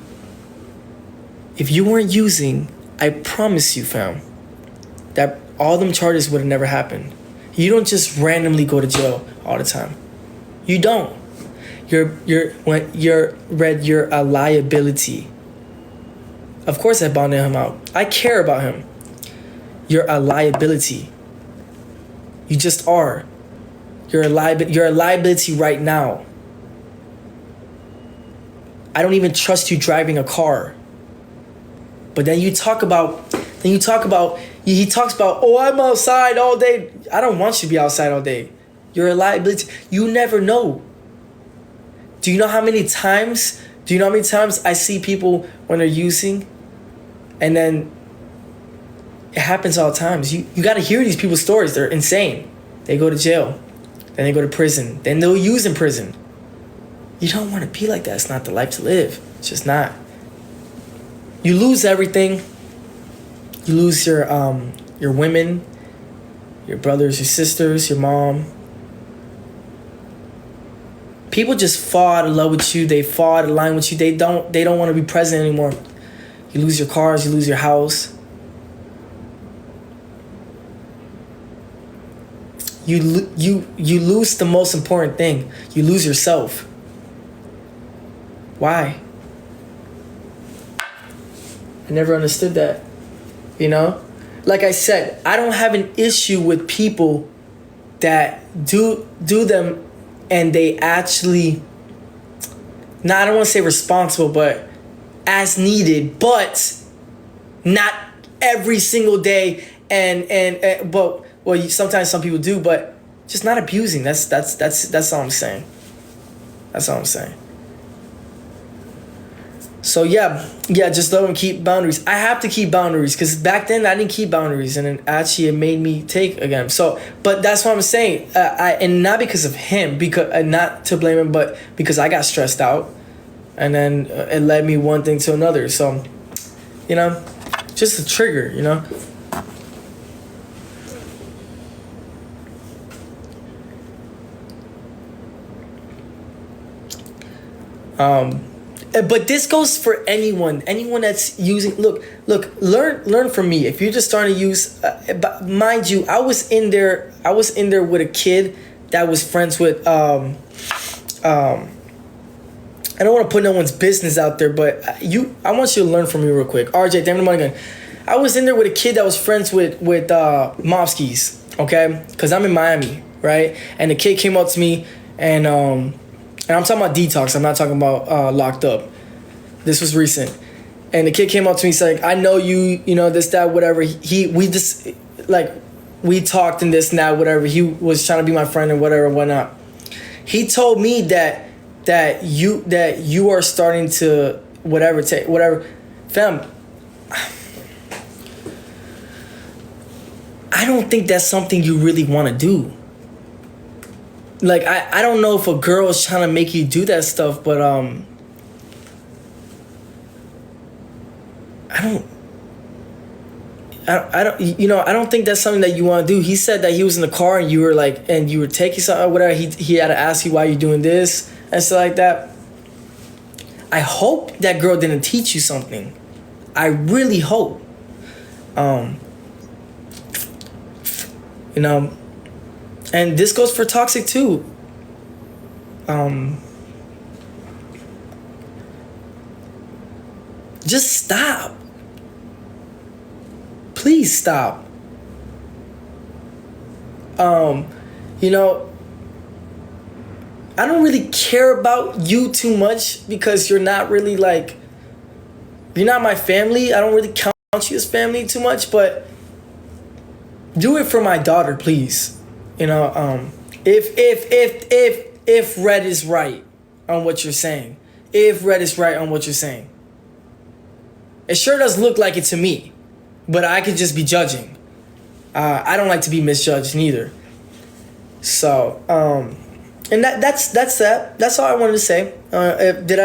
If you weren't using, I promise you, fam, that all them charges would have never happened. You don't just randomly go to jail all the time. You don't. You're a liability. Of course I bonded him out. I care about him. You're a liability. You just are. You're a liability right now. I don't even trust you driving a car. But then he talks about, oh, I'm outside all day. I don't want you to be outside all day. You're a liability. You never know. Do you know how many times I see people when they're using, and then it happens all the times. You got to hear these people's stories. They're insane. They go to jail. Then they go to prison. Then they'll use in prison. You don't want to be like that. It's not the life to live. It's just not. You lose everything. You lose your women, your brothers, your sisters, your mom. People just fall out of love with you. They fall out of line with you. They don't want to be present anymore. You lose your cars. You lose your house. You lose the most important thing. You lose yourself. Why? I never understood that. You know? Like I said, I don't have an issue with people that do them and they actually, I don't want to say responsible, but as needed, but not every single day but sometimes some people do, but just not abusing. That's all I'm saying. That's all I'm saying. So yeah, just let them keep boundaries. I have to keep boundaries because back then I didn't keep boundaries, and it made me take again. So, but that's what I'm saying. And not because of him, because not to blame him, but because I got stressed out, and then it led me one thing to another. So, just a trigger, But this goes for anyone that's using. Look, learn from me. If you're just starting to use, but mind you, I was in there with a kid that was friends with. I don't want to put no one's business out there, but I want you to learn from me real quick. RJ, damn the money gun. I was in there with a kid that was friends with Mobskis, okay? Because I'm in Miami, right? And the kid came up to me and I'm talking about detox. I'm not talking about locked up. This was recent. And the kid came up to me. He's like, I know you, this, that, whatever. We talked and this and that, whatever. He was trying to be my friend and whatever, whatnot. He told me that you are starting to whatever. Fam, I don't think that's something you really want to do. Like, I don't know if a girl is trying to make you do that stuff, but I don't think that's something that you want to do. He said that he was in the car and you were taking something or whatever. He had to ask you why you're doing this and stuff like that. I hope that girl didn't teach you something. I really hope. And this goes for toxic too. Just stop. Please stop. I don't really care about you too much because you're not really you're not my family. I don't really count you as family too much, but do it for my daughter, please. If Red is right on what you're saying, if Red is right on what you're saying, it sure does look like it to me, but I could just be judging. I don't like to be misjudged neither. So, and that's that. That's all I wanted to say. Did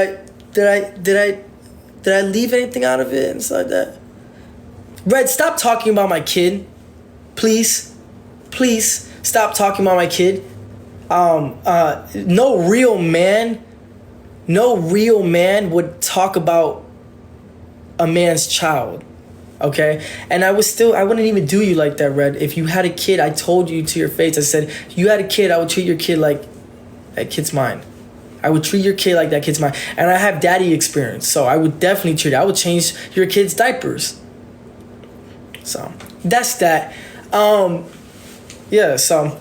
I leave anything out of it and stuff like that? Red, stop talking about my kid, please. Please stop talking about my kid. No real man would talk about a man's child. Okay? And I wouldn't even do you like that, Red. If you had a kid, I told you to your face, I said, if you had a kid, I would treat your kid like that kid's mine. I would treat your kid like that kid's mine. And I have daddy experience, so I would definitely treat it. I would change your kid's diapers. So, that's that. Yeah, so,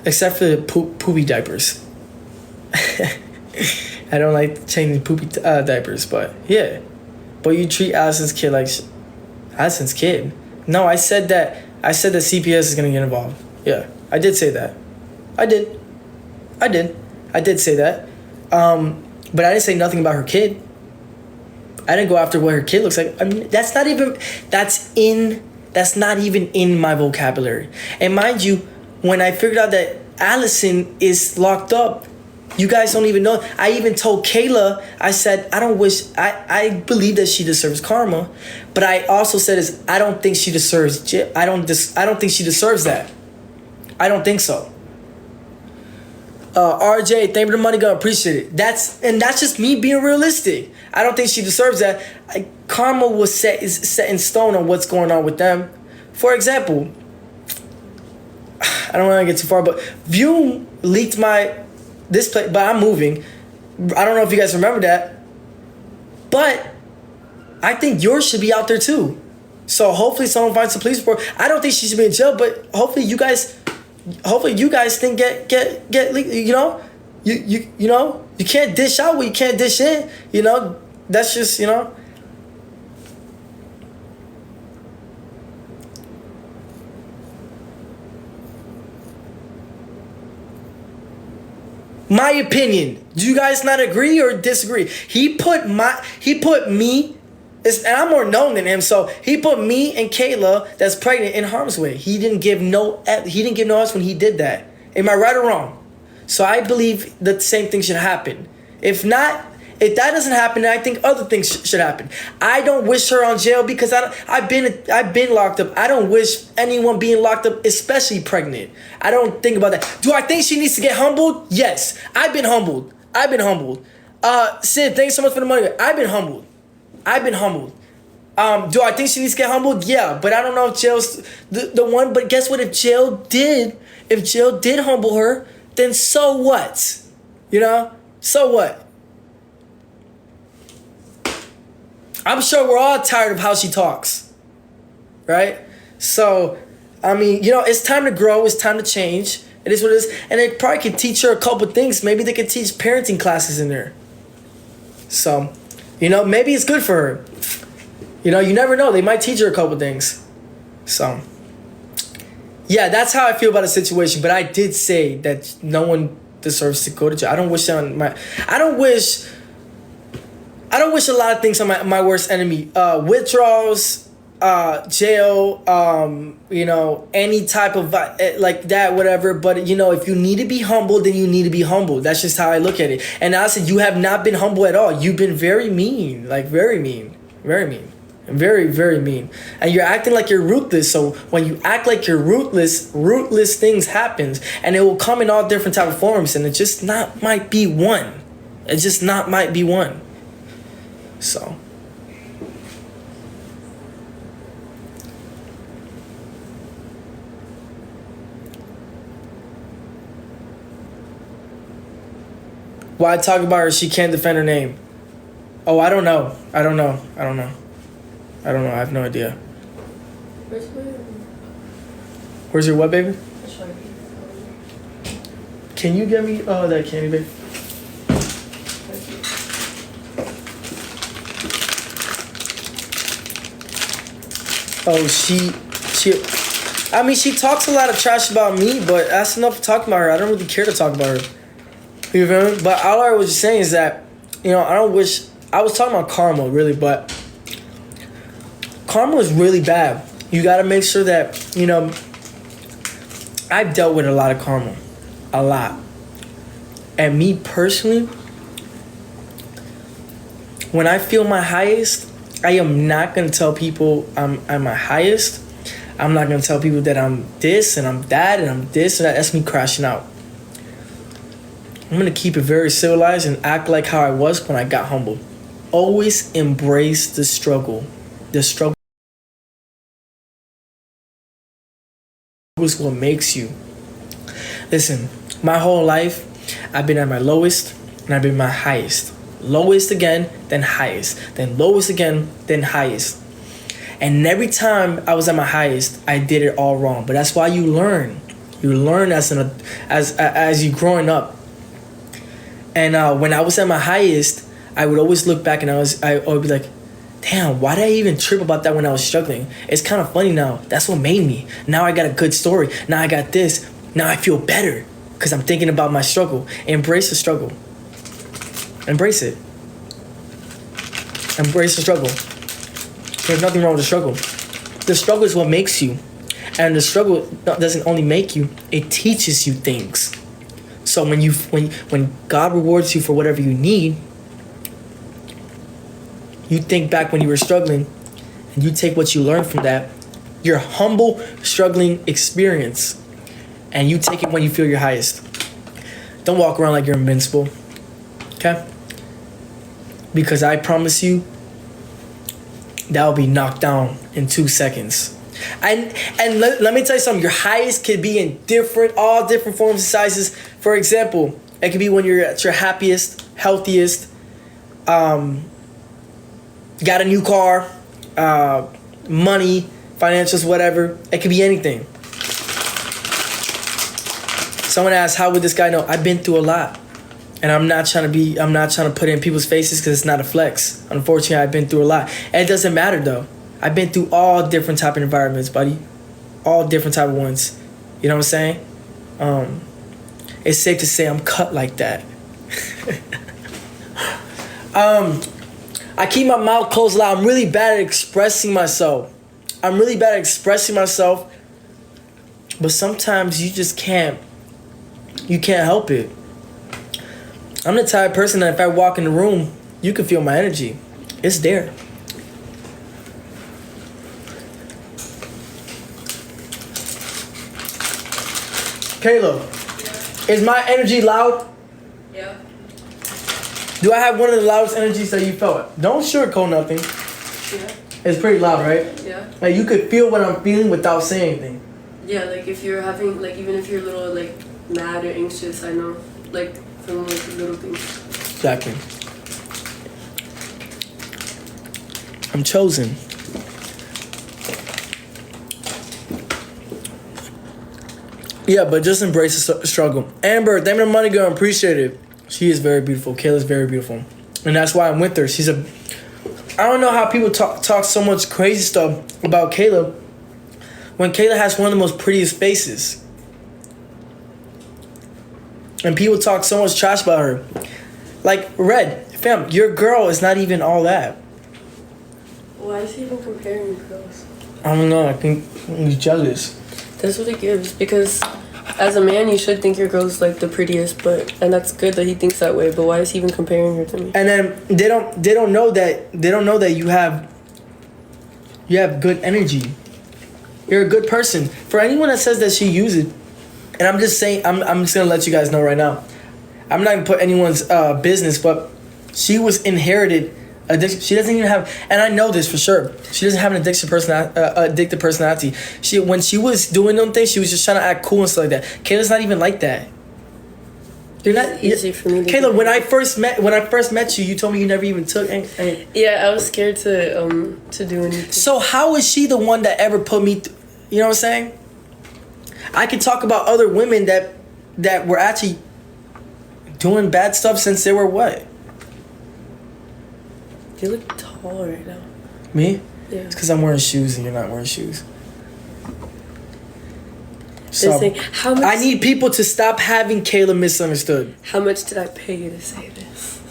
except for the poopy diapers. I don't like changing poopy diapers, but yeah. But you treat Allison's kid like Allison's kid. No, I said that CPS is gonna get involved. Yeah, I did say that. I did say that. But I didn't say nothing about her kid. I didn't go after what her kid looks like. I mean, that's not even in my vocabulary. And mind you, when I figured out that Allison is locked up, you guys don't even know. I even told Kayla, I said, I believe that she deserves karma, but I also said I don't think she deserves I don't think she deserves that. I don't think so. RJ, thank you for the money, gun. Appreciate it. That's just me being realistic. I don't think she deserves that. Karma is set in stone on what's going on with them. For example, I don't want to get too far, but View leaked this place, but I'm moving. I don't know if you guys remember that, but I think yours should be out there too. So hopefully someone finds the police report. I don't think she should be in jail, but hopefully you guys think get you know, you know, you can't dish out what you can't dish in. You know, that's just, you know. My opinion. Do you guys not agree or disagree? He put me, and I'm more known than him, so he put me and Kayla that's pregnant in harm's way. He didn't give no us when he did that. Am I right or wrong? So I believe that the same thing should happen. If not, if that doesn't happen, I think other things should happen. I don't wish her on jail because I've been locked up. I don't wish anyone being locked up, especially pregnant. I don't think about that. Do I think she needs to get humbled? Yes. I've been humbled. Sid, thanks so much for the money. I've been humbled. Do I think she needs to get humbled? Yeah, but I don't know if jail's the one. But guess what? If jail did humble her, then so what? You know? So what? I'm sure we're all tired of how she talks, right? So, I mean, you know, it's time to grow. It's time to change. It is what it is. And they probably could teach her a couple things. Maybe they could teach parenting classes in there. So, you know, maybe it's good for her. You know, you never know. They might teach her a couple things. So, yeah, that's how I feel about the situation. But I did say that no one deserves to go to jail. I don't wish a lot of things on my worst enemy. Withdrawals, jail, you know, any type of like that, whatever. But, you know, if you need to be humbled, then you need to be humbled. That's just how I look at it. And I said, you have not been humble at all. You've been very mean, like very mean, and very, very mean. And you're acting like you're ruthless. So when you act like you're ruthless things happens, and it will come in all different type of forms. And it just might be one. So, why talk about her? She can't defend her name. Oh, I don't know. I have no idea. Where's your what, baby? Can you get me that candy, babe? Oh, she I mean, she talks a lot of trash about me, but that's enough to talk about her. I don't really care to talk about her. You feel me? But all I was just saying is that, I don't wish... I was talking about karma, really, but... karma is really bad. You gotta make sure that, I've dealt with a lot of karma. A lot. And me personally, when I feel my highest, I am not gonna tell people I'm at my highest. I'm not gonna tell people that I'm this and I'm that and I'm this and that. That's me crashing out. I'm gonna keep it very civilized and act like how I was when I got humble. Always embrace the struggle. The struggle is what makes you. Listen, my whole life, I've been at my lowest and I've been my highest. Lowest again, then highest. Then lowest again, then highest. And every time I was at my highest, I did it all wrong. But that's why you learn. You learn as you growing up. And when I was at my highest, I would always look back and I would be like, damn, why did I even trip about that when I was struggling? It's kind of funny now. That's what made me. Now I got a good story. Now I got this. Now I feel better because I'm thinking about my struggle. Embrace the struggle. Embrace it. Embrace the struggle. There's nothing wrong with the struggle. The struggle is what makes you. And the struggle doesn't only make you, it teaches you things. So when God rewards you for whatever you need, you think back when you were struggling and you take what you learned from that, your humble struggling experience, and you take it when you feel your highest. Don't walk around like you're invincible. Okay? Because I promise you, that will be knocked down in 2 seconds. And let me tell you something. Your highest could be in all different forms and sizes. For example, it could be when you're at your happiest, healthiest, got a new car, money, financials, whatever. It could be anything. Someone asked, how would this guy know? I've been through a lot. And I'm not trying to put it in people's faces because it's not a flex. Unfortunately, I've been through a lot. And it doesn't matter though. I've been through all different type of environments, buddy. All different type of ones. You know what I'm saying? It's safe to say I'm cut like that. I keep my mouth closed a lot. I'm really bad at expressing myself. But sometimes you just can't. You can't help it. I'm the type of person that if I walk in the room, you can feel my energy. It's there. Kayla, is my energy loud? Yeah. Do I have one of the loudest energies that you felt? Don't sugarcoat nothing. Yeah. It's pretty loud, right? Yeah. Like you could feel what I'm feeling without saying anything. Yeah, like if you're having, like even if you're a little like mad or anxious, I know, like from like little things. Exactly. I'm chosen. Yeah, but just embrace the struggle. Amber, thank me the money, girl. Appreciate it. She is very beautiful. Kayla's very beautiful. And that's why I'm with her. I don't know how people talk so much crazy stuff about Kayla when Kayla has one of the most prettiest faces. And people talk so much trash about her. Like, Red, fam, your girl is not even all that. Why is he even comparing girls? I don't know. I think he's jealous. That's what it gives. Because as a man, you should think your girl's like the prettiest, and that's good that he thinks that way. But why is he even comparing her to me? And then they don't know that you have good energy. You're a good person. For anyone that says that she uses it, and I'm just saying, I'm just gonna let you guys know right now. I'm not gonna put anyone's business, but she was inherited addiction. She doesn't even have, and I know this for sure. She doesn't have an addicted personality. When she was doing them things, she was just trying to act cool and stuff like that. Kayla's not even like that. You're not easy for me. Kayla, when I first met you, you told me you never even took. Yeah, I was scared to do anything. So how is she the one that ever put me? You know what I'm saying? I can talk about other women that were actually doing bad stuff since they were what? You look tall right now. Me? Yeah. It's because I'm wearing shoes and you're not wearing shoes. So saying, how much, I need people to stop having Kayla misunderstood. how much did I pay you to say this?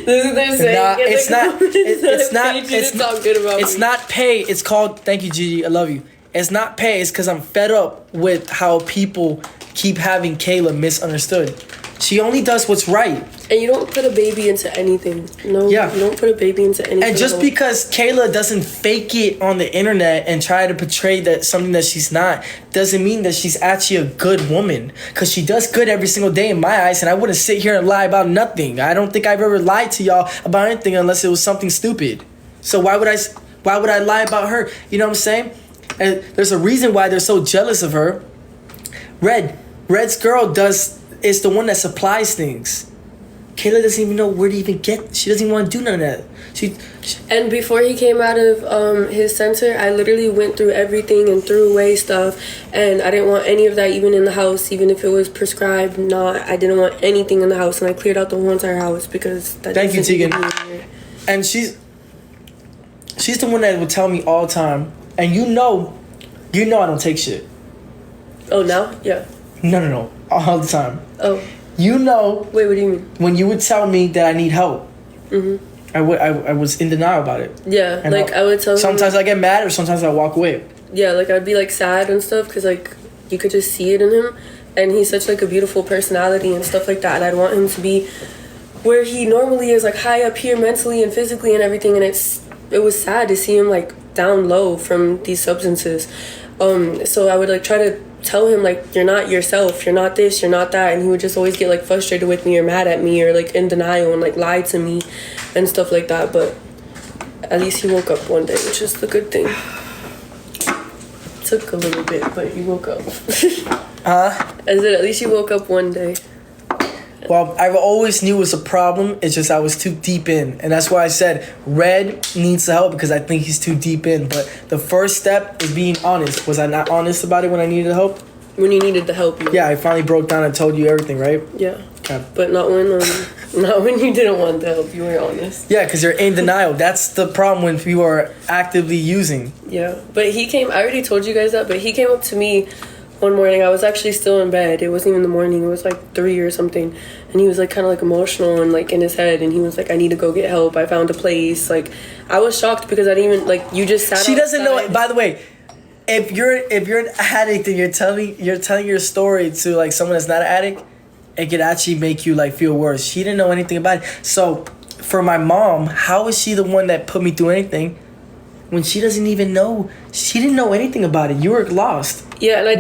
They're saying, Nah, it's not. It's not. It's me. not pay. It's called. Thank you, Gigi. I love you. It's not pay. It's because I'm fed up with how people keep having Kayla misunderstood. She only does what's right. And you don't put a baby into anything. No, Yeah. you don't put a baby into anything. And just because Kayla doesn't fake it on the internet and try to portray that something that she's not, doesn't mean that she's actually a good woman. Because she does good every single day in my eyes, and I wouldn't sit here and lie about nothing. I don't think I've ever lied to y'all about anything unless it was something stupid. So why would I lie about her? You know what I'm saying? And there's a reason why they're so jealous of her. Red's girl is the one that supplies things. Kayla doesn't even know where to even get. She doesn't even want to do none of that. And before he came out of his center, I literally went through everything and threw away stuff, and I didn't want any of that even in the house, even if it was prescribed. I didn't want anything in the house, and I cleared out the whole entire house because that. Thank you, Tegan. And she's the one that would tell me all the time, and you know I don't take shit. Oh, now? Yeah. No, all the time. Oh. You know. Wait, what do you mean? When you would tell me that I need help, I was in denial about it. Yeah, and I would tell him. Sometimes I get mad or sometimes I walk away. Yeah, I'd be sad and stuff because you could just see it in him, and he's such a beautiful personality and stuff like that, and I'd want him to be where he normally is, high up here mentally and physically and everything, and it was sad to see him down low from these substances. So I would try to tell him you're not yourself, you're not this, you're not that, and he would just always get frustrated with me or mad at me or in denial and lie to me and stuff like that. But at least he woke up one day, which is the good thing. Took a little bit, but he woke up. I said at least he woke up one day. Well, I always knew it was a problem. It's just I was too deep in. And that's why I said Red needs to help because I think he's too deep in. But the first step is being honest. Was I not honest about it when I needed help? When you needed the help, Yeah, I finally broke down and told you everything, right? Yeah. Okay. But not when you didn't want the help. You were honest. Yeah, because you're in denial. That's the problem when you are actively using. Yeah. But I already told you guys that, but he came up to me one morning. I was actually still in bed. It wasn't even the morning. It was 3 or something. And he was kind of emotional and in his head. And he was I need to go get help. I found a place. I was shocked because I didn't even you just sat. She doesn't know it. By the way, if you're an addict and you're telling your story to someone that's not an addict, it could actually make you feel worse. She didn't know anything about it. So for my mom, how is she the one that put me through anything when she doesn't even know? She didn't know anything about it. You were lost. Yeah, and I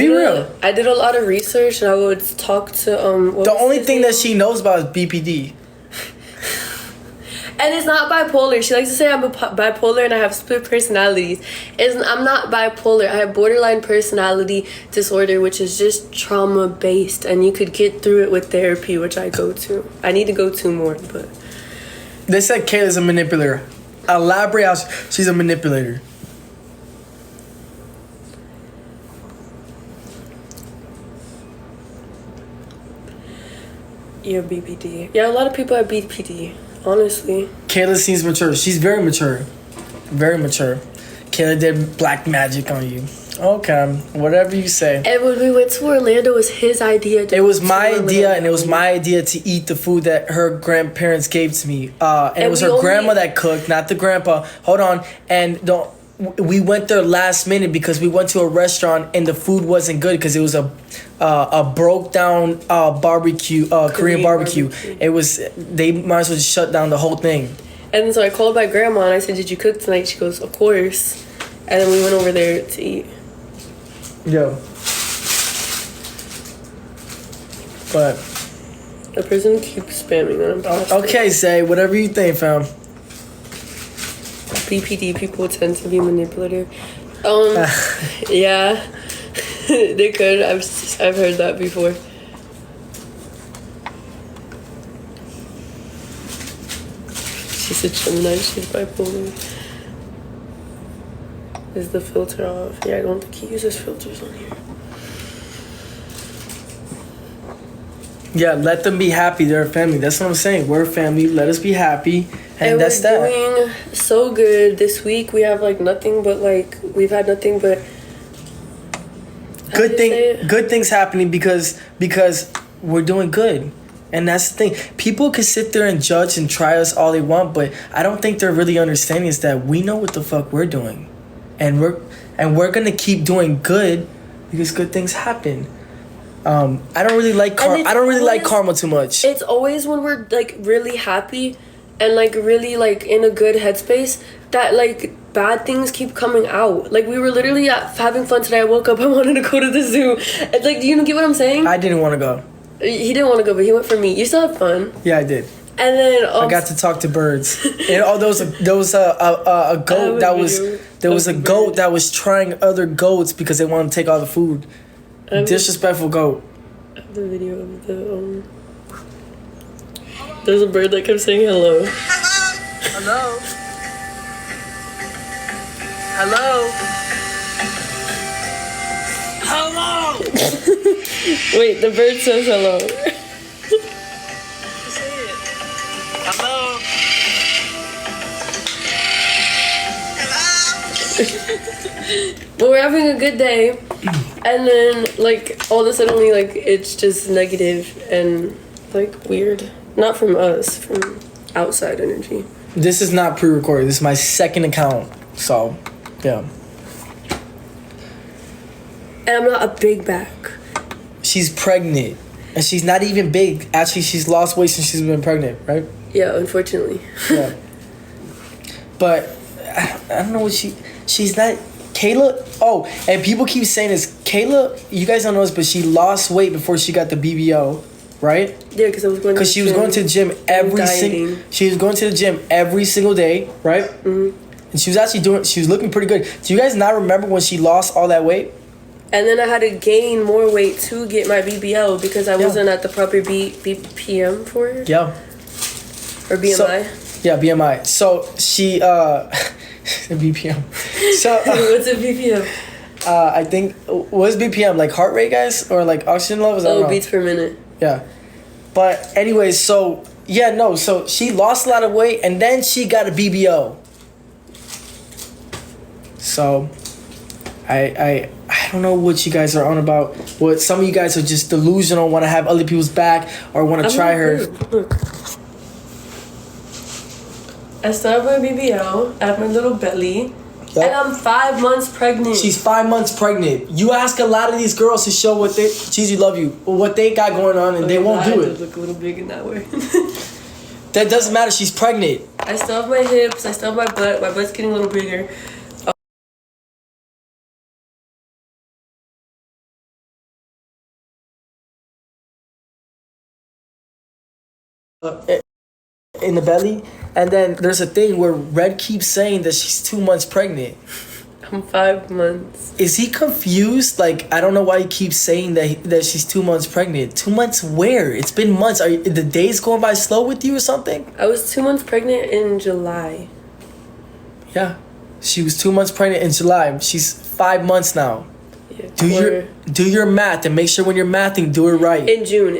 did a lot of research, and I would talk to the only thing that she knows about is BPD. And it's not bipolar. She likes to say I'm bipolar and I have split personalities. I'm not bipolar. I have borderline personality disorder, which is just trauma based, and you could get through it with therapy, which I go to. I need to go to more, but they said Kayla's a manipulator. Elaborate how she's a manipulator. Yeah, BPD. Yeah, a lot of people have BPD, honestly. Kayla seems mature. She's very mature. Very mature. Kayla did black magic on you. Okay, whatever you say. And when we went to Orlando, it was his idea. It was my idea, and it was my idea to eat the food that her grandparents gave to me. And it was her grandma that cooked, not the grandpa. Hold on. And we went there last minute because we went to a restaurant and the food wasn't good because it was a broke down barbecue, Korean barbecue. It was, they might as well just shut down the whole thing. And so I called my grandma and I said, "Did you cook tonight?" She goes, "Of course." And then we went over there to eat. Yo. But the person keeps spamming on. Okay, say whatever you think, fam. BPD people tend to be manipulative. Yeah, they could. I've heard that before. She's a Gemini. She's bipolar. Is the filter off? Yeah, I don't think he uses filters on here. Yeah, let them be happy. They're a family. That's what I'm saying. We're a family. Let us be happy. And that's that. We're doing so good this week. We have nothing but we've had nothing but good things happening because we're doing good. And that's the thing. People can sit there and judge and try us all they want, but I don't think they're really understanding is that we know what the fuck we're doing. And we're gonna keep doing good because good things happen. I don't really like karma too much. It's always when we're like really happy and like really like in a good headspace that like bad things keep coming out. Like we were literally having fun today. I woke up, I wanted to go to the zoo. It's like, do you get what I'm saying? I didn't want to go. He didn't want to go, but he went for me. You still had fun. Yeah, I did. And then I got to talk to birds. And there was a goat that was trying other goats because they wanted to take all the food. Disrespectful goat. I have the video of the there's a bird that kept saying hello. Hello. Hello. Hello. Wait, the bird says hello. Hello. But we're having a good day, and then like all of a sudden it's just negative and like weird. Not from us, from outside energy. This is not pre-recorded. This is my second account, so yeah. And I'm not a big back. She's pregnant, and she's not even big. Actually, she's lost weight since she's been pregnant, right? Yeah, unfortunately. Yeah. But I don't know what she's not. Kayla. Oh, and people keep saying this. Kayla, you guys don't know this, but she lost weight before she got the BBO, right? Yeah, because I was going. Because she was going to the gym She was going to the gym every single day, right? Mm-hmm. And she was actually she was looking pretty good. Do you guys not remember when she lost all that weight? And then I had to gain more weight to get my BBL because I wasn't at the proper BPM for it. Yeah. Or BMI. BMI. So she BPM. So what's a BPM? I think what's BPM, like heart rate, guys, or like oxygen levels? Oh, beats per minute. Yeah. But anyways, so she lost a lot of weight and then she got a BBO. So I don't know what you guys are on about. What some of you guys are just delusional, want to have other people's back or want to try her. Look. I still have my BBL. I have my little belly. Yep. And I'm 5 months pregnant. She's 5 months pregnant. You ask a lot of these girls to show what they, Cheesy love you, what they got going on, and they won't do it. I look a little big in that way. That doesn't matter. She's pregnant. I still have my hips. I still have my butt. My butt's getting a little bigger. In the belly, and then there's a thing where Red keeps saying that she's 2 months pregnant. I'm 5 months. Is he confused? Like, I don't know why he keeps saying that she's 2 months pregnant. 2 months where? It's been months. Are the days going by slow with you or something? I was 2 months pregnant in July. Yeah, she was 2 months pregnant in July. She's 5 months now. Yeah, do your math and make sure when you're mathing, do it right. In June.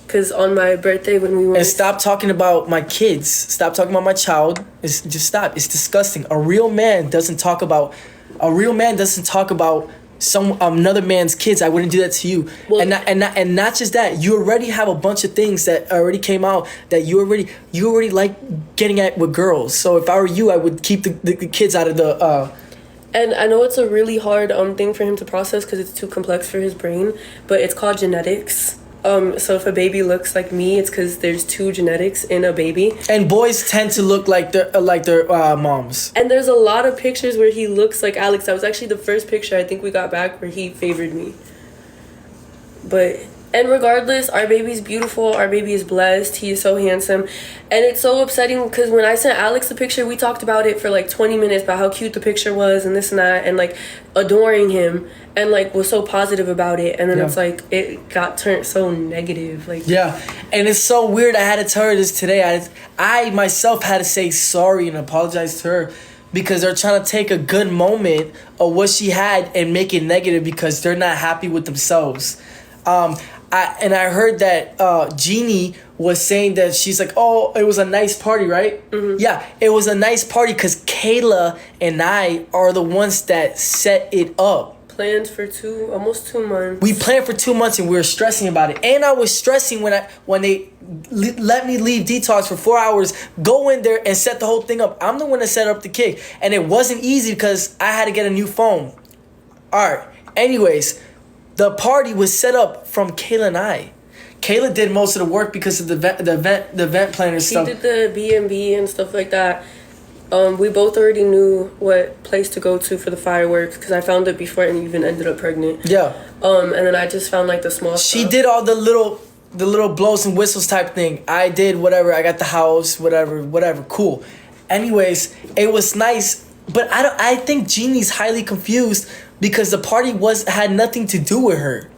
Because on my birthday when we went... And stop talking about my kids. Stop talking about my child. Just stop. It's disgusting. A real man doesn't talk about another man's kids. I wouldn't do that to you. Well, and not just that. You already have a bunch of things that already came out that you already like getting at with girls. So if I were you, I would keep the kids out of the... And I know it's a really hard thing for him to process because it's too complex for his brain. But it's called genetics. So if a baby looks like me, it's because there's 2 genetics in a baby. And boys tend to look like their moms. And there's a lot of pictures where he looks like Alex. That was actually the first picture I think we got back where he favored me. And regardless, our baby's beautiful. Our baby is blessed. He is so handsome. And it's so upsetting because when I sent Alex the picture, we talked about it for like 20 minutes about how cute the picture was and this and that and like adoring him and like was so positive about it. And then it's like it got turned so negative. Like and it's so weird. I had to tell her this today. I myself had to say sorry and apologize to her because they're trying to take a good moment of what she had and make it negative because they're not happy with themselves. I heard that Jeannie was saying that she's like, oh, it was a nice party, right? Mm-hmm. Yeah, it was a nice party because Kayla and I are the ones that set it up. planned for almost 2 months. We planned for 2 months and we were stressing about it. And I was stressing when they let me leave detox for 4 hours, go in there and set the whole thing up. I'm the one that set up the kick. And it wasn't easy because I had to get a new phone. Alright, anyways, the party was set up from Kayla and I. Kayla did most of the work because of the event planner stuff. He did the B&B and stuff like that. We both already knew what place to go to for the fireworks because I found it before and even ended up pregnant. Yeah. And then I just found like the small She stuff. did all the little blows and whistles type thing. I did whatever. I got the house, whatever. Cool. Anyways, it was nice, but I think Jeannie's highly confused because the party had nothing to do with her.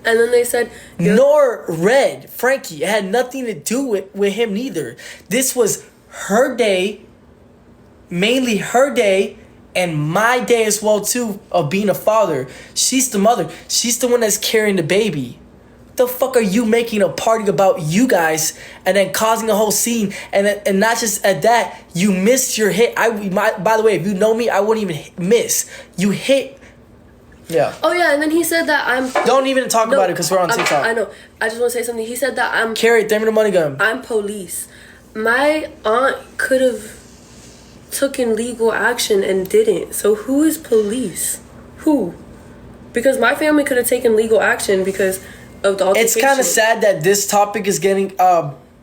And then they said... Nor Red, Frankie. It had nothing to do with him neither. This was her day, mainly her day, and my day as well too, of being a father. She's the mother. She's the one that's carrying the baby. The fuck are you making a party about you guys and then causing a whole scene and not just at that, you missed your hit. By the way, if you know me, I wouldn't even miss. You hit. Yeah. Oh yeah, and then he said that I'm... Don't even talk about it because we're on TikTok. I know. I just want to say something. He said that I'm... Carrie, throw me the money gun. I'm police. My aunt could have taken legal action and didn't. So who is police? Who? Because my family could have taken legal action because of the altercation. It's kind of sad that this topic is getting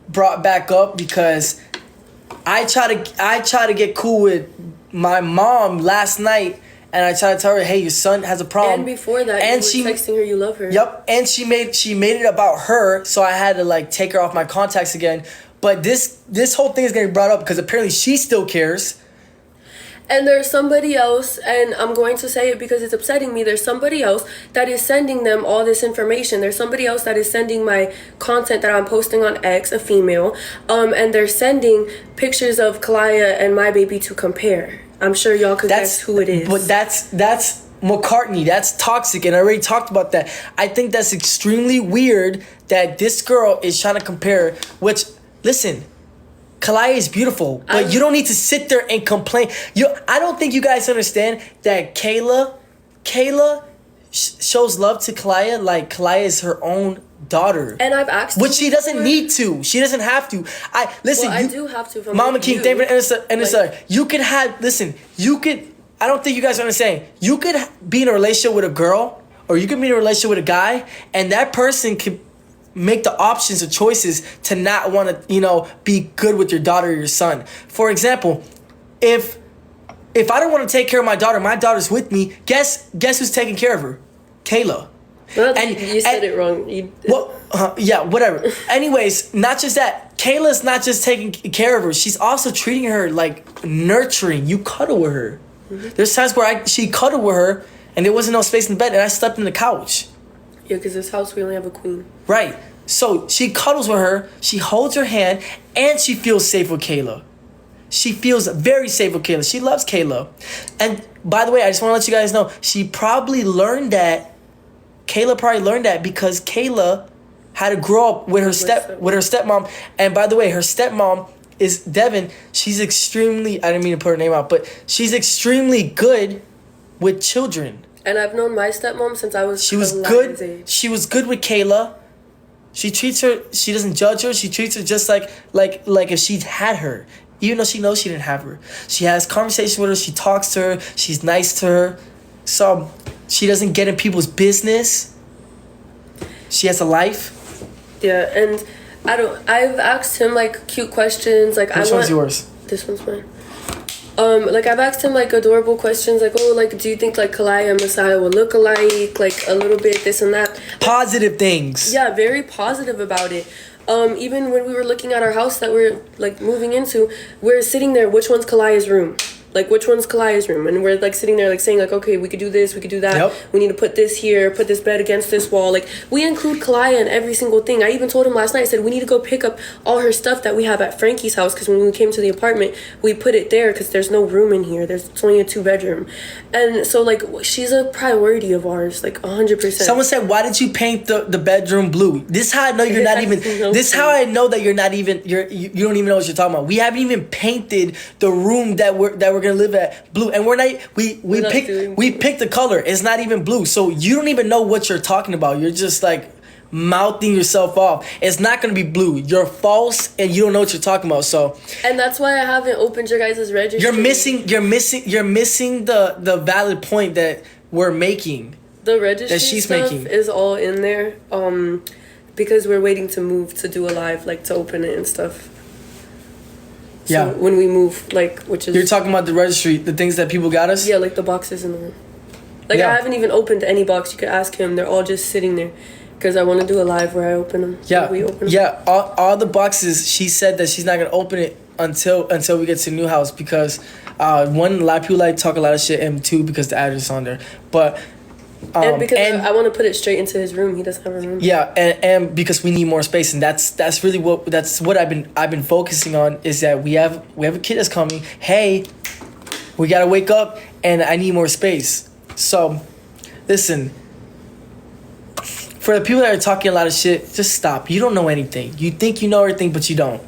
brought back up because I try to get cool with my mom last night. And I tried to tell her, hey, your son has a problem. And before that, and you were texting her you love her. Yep. And she made it about her, so I had to like take her off my contacts again. But this whole thing is getting brought up because apparently she still cares. And there's somebody else, and I'm going to say it because it's upsetting me. There's somebody else that is sending them all this information. There's somebody else that is sending my content that I'm posting on X, a female, and they're sending pictures of Kalaya and my baby to compare. I'm sure y'all could guess who it is. But that's McCartney. That's toxic, and I already talked about that. I think that's extremely weird that this girl is trying to compare. Which, listen, Kalaya is beautiful, but you don't need to sit there and complain. I don't think you guys understand that Kayla shows love to Kalaya like Kalaya is her own daughter. And I've asked which she doesn't need to. She doesn't have to. I do have to. Mama King, David, and you could have. Listen, you could. I don't think you guys understand. You could be in a relationship with a girl, or you could be in a relationship with a guy, and that person could make the options or choices to not want to, be good with your daughter or your son. For example, if I don't want to take care of my daughter's with me. Guess who's taking care of her? Kayla. Well, you said it wrong. Yeah, whatever. Anyways, not just that. Kayla's not just taking care of her. She's also treating her like nurturing. You cuddle with her. Mm-hmm. There's times where she cuddled with her and there wasn't no space in the bed and I slept in the couch. Yeah, because this house we only have a queen. Right. So she cuddles with her. She holds her hand and she feels safe with Kayla. She feels very safe with Kayla. She loves Kayla. And by the way, I just want to let you guys know, Kayla probably learned that because Kayla had to grow up with her stepmom. And by the way, her stepmom is Devin. She's extremely, I didn't mean to put her name out, but she's extremely good with children. And I've known my stepmom since I was good. age. She was good with Kayla. She treats her, she doesn't judge her. She treats her just like if she had her. Even though she knows she didn't have her. She has conversations with her. She talks to her. She's nice to her. So she doesn't get in people's business. She has a life. Yeah, and I've asked him like cute questions. Like Which one's yours? This one's mine. Like I've asked him like adorable questions, like, oh, like, do you think like Kalaya and Messiah will look alike, like a little bit, this and that. Positive things. Yeah, very positive about it. Even when we were looking at our house that we're like moving into, we're sitting there, which one's Kalaya's room? Like, which one's Kalaya's room? And we're like sitting there like saying like, okay, we could do this, we could do that. Yep. We need to put this here, put this bed against this wall. Like, we include Kalaya in every single thing. I even told him last night, I said, we need to go pick up all her stuff that we have at Frankie's house, because when we came to the apartment, we put it there because there's no room in here. It's only a 2-bedroom. And so like, she's a priority of ours, like 100%. Someone said, why did you paint the bedroom blue? This is how I know you're not even, this is how I know that you're not even, you don't even know what you're talking about. We haven't even painted the room that we're we're gonna live at blue, and we're not. We picked the color. It's not even blue, so you don't even know what you're talking about. You're just like mouthing yourself off. It's not gonna be blue. You're false, and you don't know what you're talking about. So, and that's why I haven't opened your guys' registry. You're missing the valid point that we're making. The registry that she's stuff making is all in there. Because we're waiting to move to do a live, like to open it and stuff. So yeah. When we move, like, which is... You're talking about the registry, the things that people got us? Yeah, like the boxes in the room. Like, yeah. I haven't even opened any box. You could ask him. They're all just sitting there. Because I want to do a live where I open them. Yeah. We open them. Yeah, all the boxes, she said that she's not going to open it until we get to the new house. Because, one, a lot of people like talk a lot of shit. And two, because the address is on there. But... and because I want to put it straight into his room. He doesn't have a room. Yeah, and because we need more space, and that's really what I've been focusing on, is that we have a kid that's coming. Hey, we gotta wake up, and I need more space. So, listen. For the people that are talking a lot of shit, just stop. You don't know anything. You think you know everything, but you don't.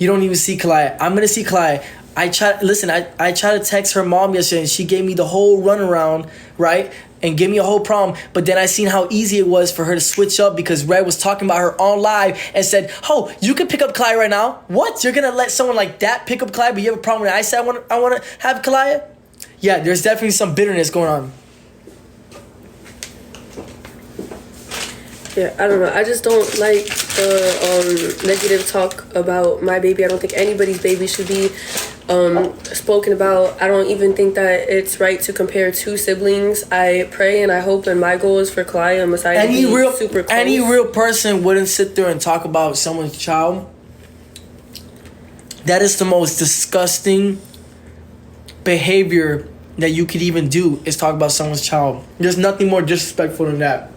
You don't even see Kayla. I'm gonna see Kayla. I tried to text her mom yesterday, and she gave me the whole runaround, right? And gave me a whole problem. But then I seen how easy it was for her to switch up, because Red was talking about her on live and said, "Oh, you can pick up Kayla right now." What? You're gonna let someone like that pick up Kayla, but you have a problem when I said I want to have Kayla? Yeah, there's definitely some bitterness going on. Yeah, I don't know. I just don't like the negative talk about my baby. I don't think anybody's baby should be spoken about. I don't even think that it's right to compare two siblings. I pray and I hope, and my goal is for Kayla and Messiah to be super close. Any real person wouldn't sit there and talk about someone's child. That is the most disgusting behavior that you could even do, is talk about someone's child. There's nothing more disrespectful than that.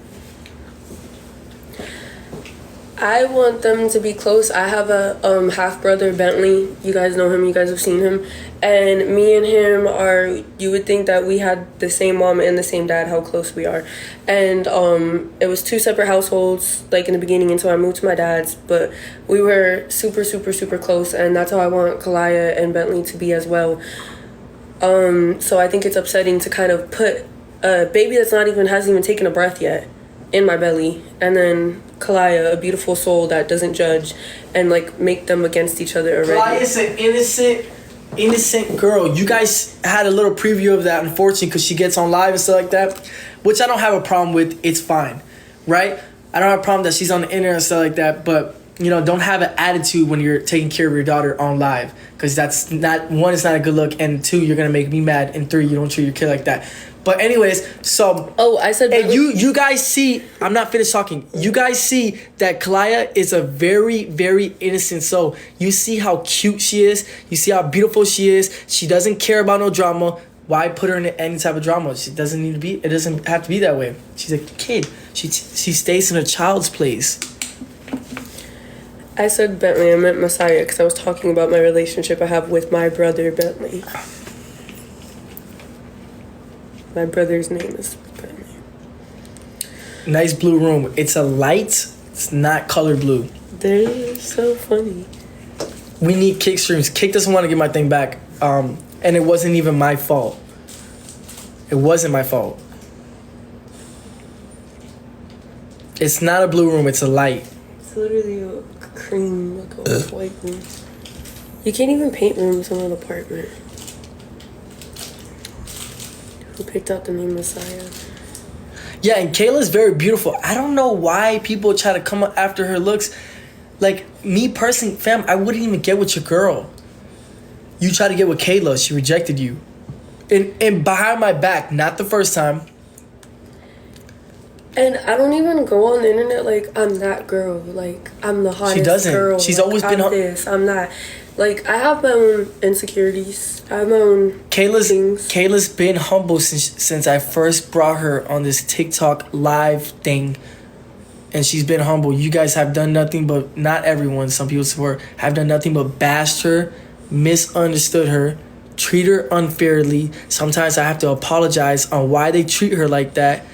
I want them to be close. I have a half brother, Bentley. You guys know him. You guys have seen him. And me and him are, you would think that we had the same mom and the same dad, how close we are. And it was two separate households, like in the beginning, until I moved to my dad's. But we were super, super, super close. And that's how I want Kayla and Bentley to be as well. So I think it's upsetting to kind of put a baby that's hasn't even taken a breath yet in my belly, and then Kayla, a beautiful soul that doesn't judge, and like make them against each other already. Kayla is an innocent girl. You guys had a little preview of that, unfortunately, because she gets on live and stuff like that, which I don't have a problem with. It's fine, right? I don't have a problem that she's on the internet and stuff like that, but don't have an attitude when you're taking care of your daughter on live, because that's not, one, it's not a good look, and two, you're gonna make me mad, and three, you don't treat your kid like that. But anyways, so... Oh, I said... And you guys see... I'm not finished talking. You guys see that Kayla is a very, very innocent soul. You see how cute she is. You see how beautiful she is. She doesn't care about no drama. Why put her in any type of drama? She doesn't need to be... It doesn't have to be that way. She's a kid. She stays in a child's place. I said Bentley. I meant Messiah, because I was talking about my relationship I have with my brother, Bentley. My brother's name is Bentley. Nice blue room. It's a light. It's not colored blue. They're so funny. We need kick streams. Kick doesn't want to get my thing back. And it wasn't even my fault. It wasn't my fault. It's not a blue room. It's a light. It's literally a cream, like a white room. You can't even paint rooms in an apartment. Who picked out the name Messiah? Yeah, and Kayla's very beautiful. I don't know why people try to come after her looks. Like, me personally, fam, I wouldn't even get with your girl. You tried to get with Kayla. She rejected you. And behind my back, not the first time. And I don't even go on the internet like I'm that girl. Like, I'm the hottest girl. She doesn't. She's always been... I'm not. Like, I have my own insecurities. I have my own things. Kayla's been humble since I first brought her on this TikTok live thing. And she's been humble. You guys have done nothing but... Not everyone. Some people swear. Have done nothing but bashed her, misunderstood her, treat her unfairly. Sometimes I have to apologize on why they treat her like that.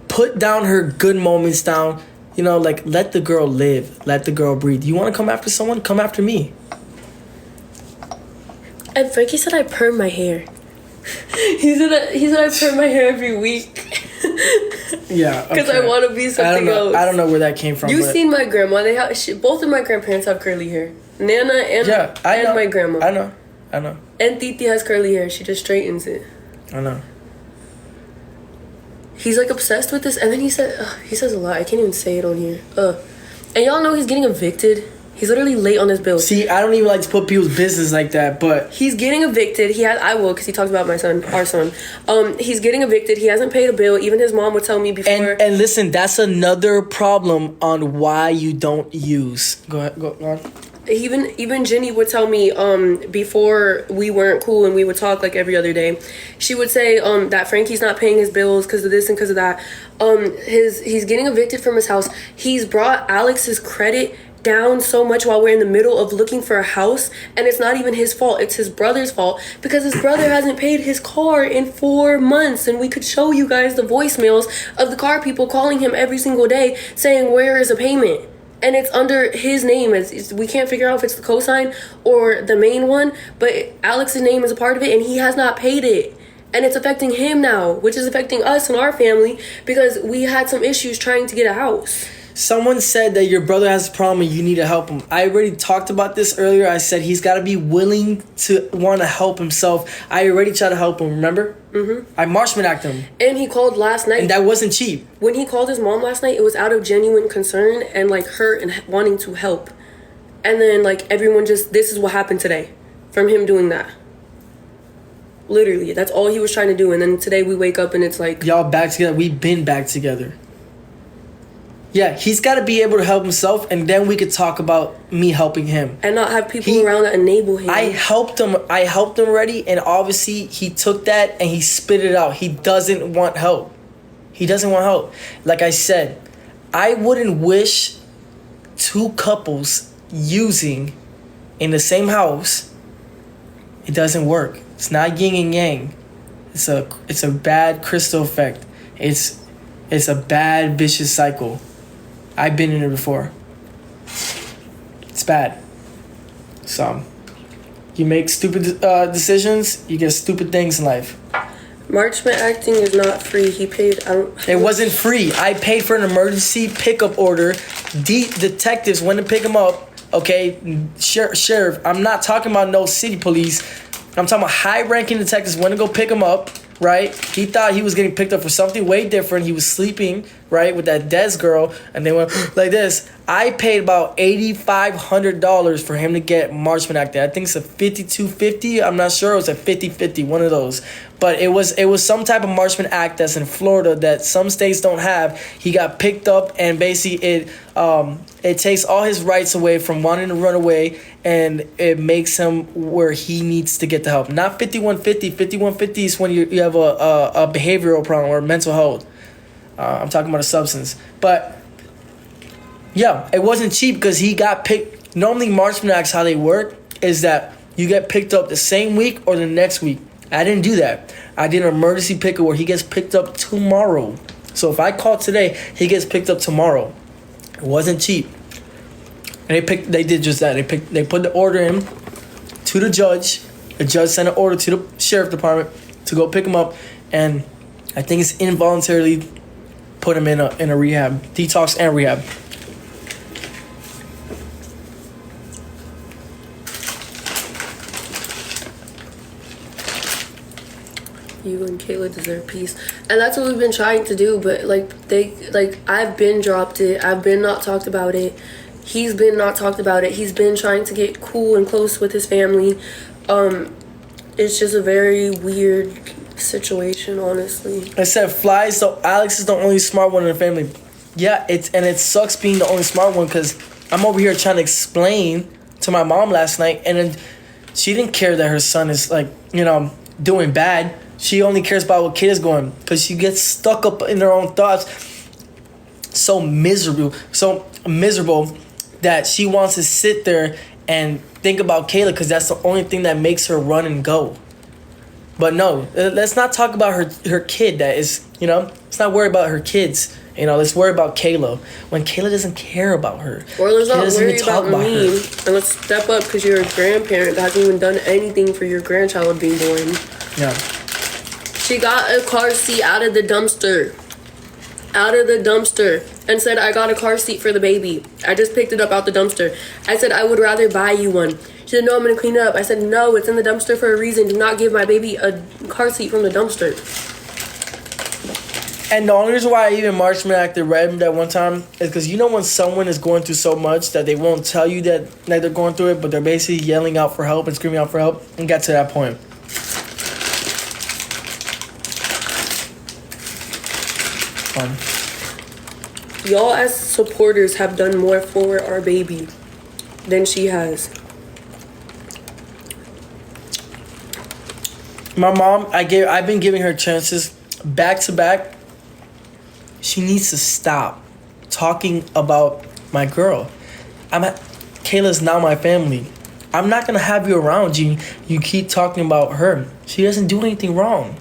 Put down her good moments down. Like, let the girl live. Let the girl breathe. You want to come after someone? Come after me. And Frankie said I perm my hair. He said I perm my hair every week. Yeah, because I want to be something else. I don't know where that came from. You've seen my grandma. They have both of my grandparents have curly hair. Nana and my grandma. I know. And Titi has curly hair. She just straightens it. I know. He's like obsessed with this, and then he says a lot. I can't even say it on here. And y'all know he's getting evicted. He's literally late on his bills. See, I don't even like to put people's business like that, but he's getting evicted. I will, because he talks about our son. He's getting evicted. He hasn't paid a bill. Even his mom would tell me before. And listen, that's another problem on why you don't use. Go ahead. Go on. Even Jenny would tell me before we weren't cool and we would talk like every other day. She would say that Frankie's not paying his bills because of this and because of that. He's getting evicted from his house. He's brought Alex's credit down so much while we're in the middle of looking for a house, and it's not even his fault. It's his brother's fault because his brother hasn't paid his car in 4 months, and we could show you guys the voicemails of the car people calling him every single day saying, where is a payment? And it's under his name. We can't figure out if it's the cosign or the main one, but Alex's name is a part of it, and he has not paid it. And it's affecting him now, which is affecting us and our family because we had some issues trying to get a house. Someone said that your brother has a problem and you need to help him. I already talked about this earlier. I said he's got to be willing to want to help himself. I already tried to help him, remember? Mm-hmm. I Marchman Act him. And he called last night. And that wasn't cheap. When he called his mom last night, it was out of genuine concern and like hurt and wanting to help. And then like everyone this is what happened today from him doing that. Literally, that's all he was trying to do. And then today we wake up and it's like... Y'all back together. We've been back together. Yeah, he's got to be able to help himself, and then we could talk about me helping him. And not have people around that enable him. I helped him already, and obviously he took that and he spit it out. He doesn't want help. Like I said, I wouldn't wish two couples using in the same house. It doesn't work. It's not yin and yang. It's a bad crystal effect. It's a bad vicious cycle. I've been in it before. It's bad. So, you make stupid decisions, you get stupid things in life. Marchman acting is not free. He paid... It wasn't free. I paid for an emergency pickup order. Detectives went to pick him up. Okay, sheriff. I'm not talking about no city police. I'm talking about high-ranking detectives went to go pick him up. Right? He thought he was getting picked up for something way different. He was sleeping, right, with that Des girl, and they went like this. I paid about $8,500 for him to get Marchman Act. I think it's a $5,250. I'm not sure. It was a $50,50, one of those. But it was some type of Marchman Act that's in Florida that some states don't have. He got picked up, and basically it takes all his rights away from wanting to run away, and it makes him where he needs to get the help. Not 5150. 5150 is when you have a behavioral problem or mental health. I'm talking about a substance. But, yeah, it wasn't cheap because he got picked. Normally, Marchman Acts, how they work is that you get picked up the same week or the next week. I didn't do that. I did an emergency pickup where he gets picked up tomorrow. So if I call today, he gets picked up tomorrow. It wasn't cheap. And they did just that. They put the order in to the judge. The judge sent an order to the sheriff department to go pick him up, and I think it's involuntarily put him in a rehab, detox and rehab. You and Kayla deserve peace, and that's what we've been trying to do. But I've been dropped it. I've been not talked about it. He's been not talked about it. He's been trying to get cool and close with his family. It's just a very weird situation, honestly. I said Flies, so Alex is the only smart one in the family. Yeah, it sucks being the only smart one because I'm over here trying to explain to my mom last night, and then she didn't care that her son is doing bad. She only cares about what kid is going because she gets stuck up in her own thoughts. So miserable that she wants to sit there and think about Kayla because that's the only thing that makes her run and go. But no, let's not talk about her kid. That is, let's not worry about her kids. Let's worry about Kayla. When Kayla doesn't care about her. Or let's not worry about me. And let's step up because you're a grandparent that hasn't even done anything for your grandchild being born. Yeah. She got a car seat out of the dumpster. And said, I got a car seat for the baby. I just picked it up out the dumpster. I said, I would rather buy you one. She said, no, I'm going to clean it up. I said, no, it's in the dumpster for a reason. Do not give my baby a car seat from the dumpster. And the only reason why I even Marchman Act read that one time is because when someone is going through so much that they won't tell you that they're going through it, but they're basically yelling out for help and screaming out for help, and got to that point. Y'all as supporters have done more for our baby than she has. My mom, I've been giving her chances back to back. She needs to stop talking about my girl. Kayla's now my family. I'm not gonna have you around you. You keep talking about her. She doesn't do anything wrong.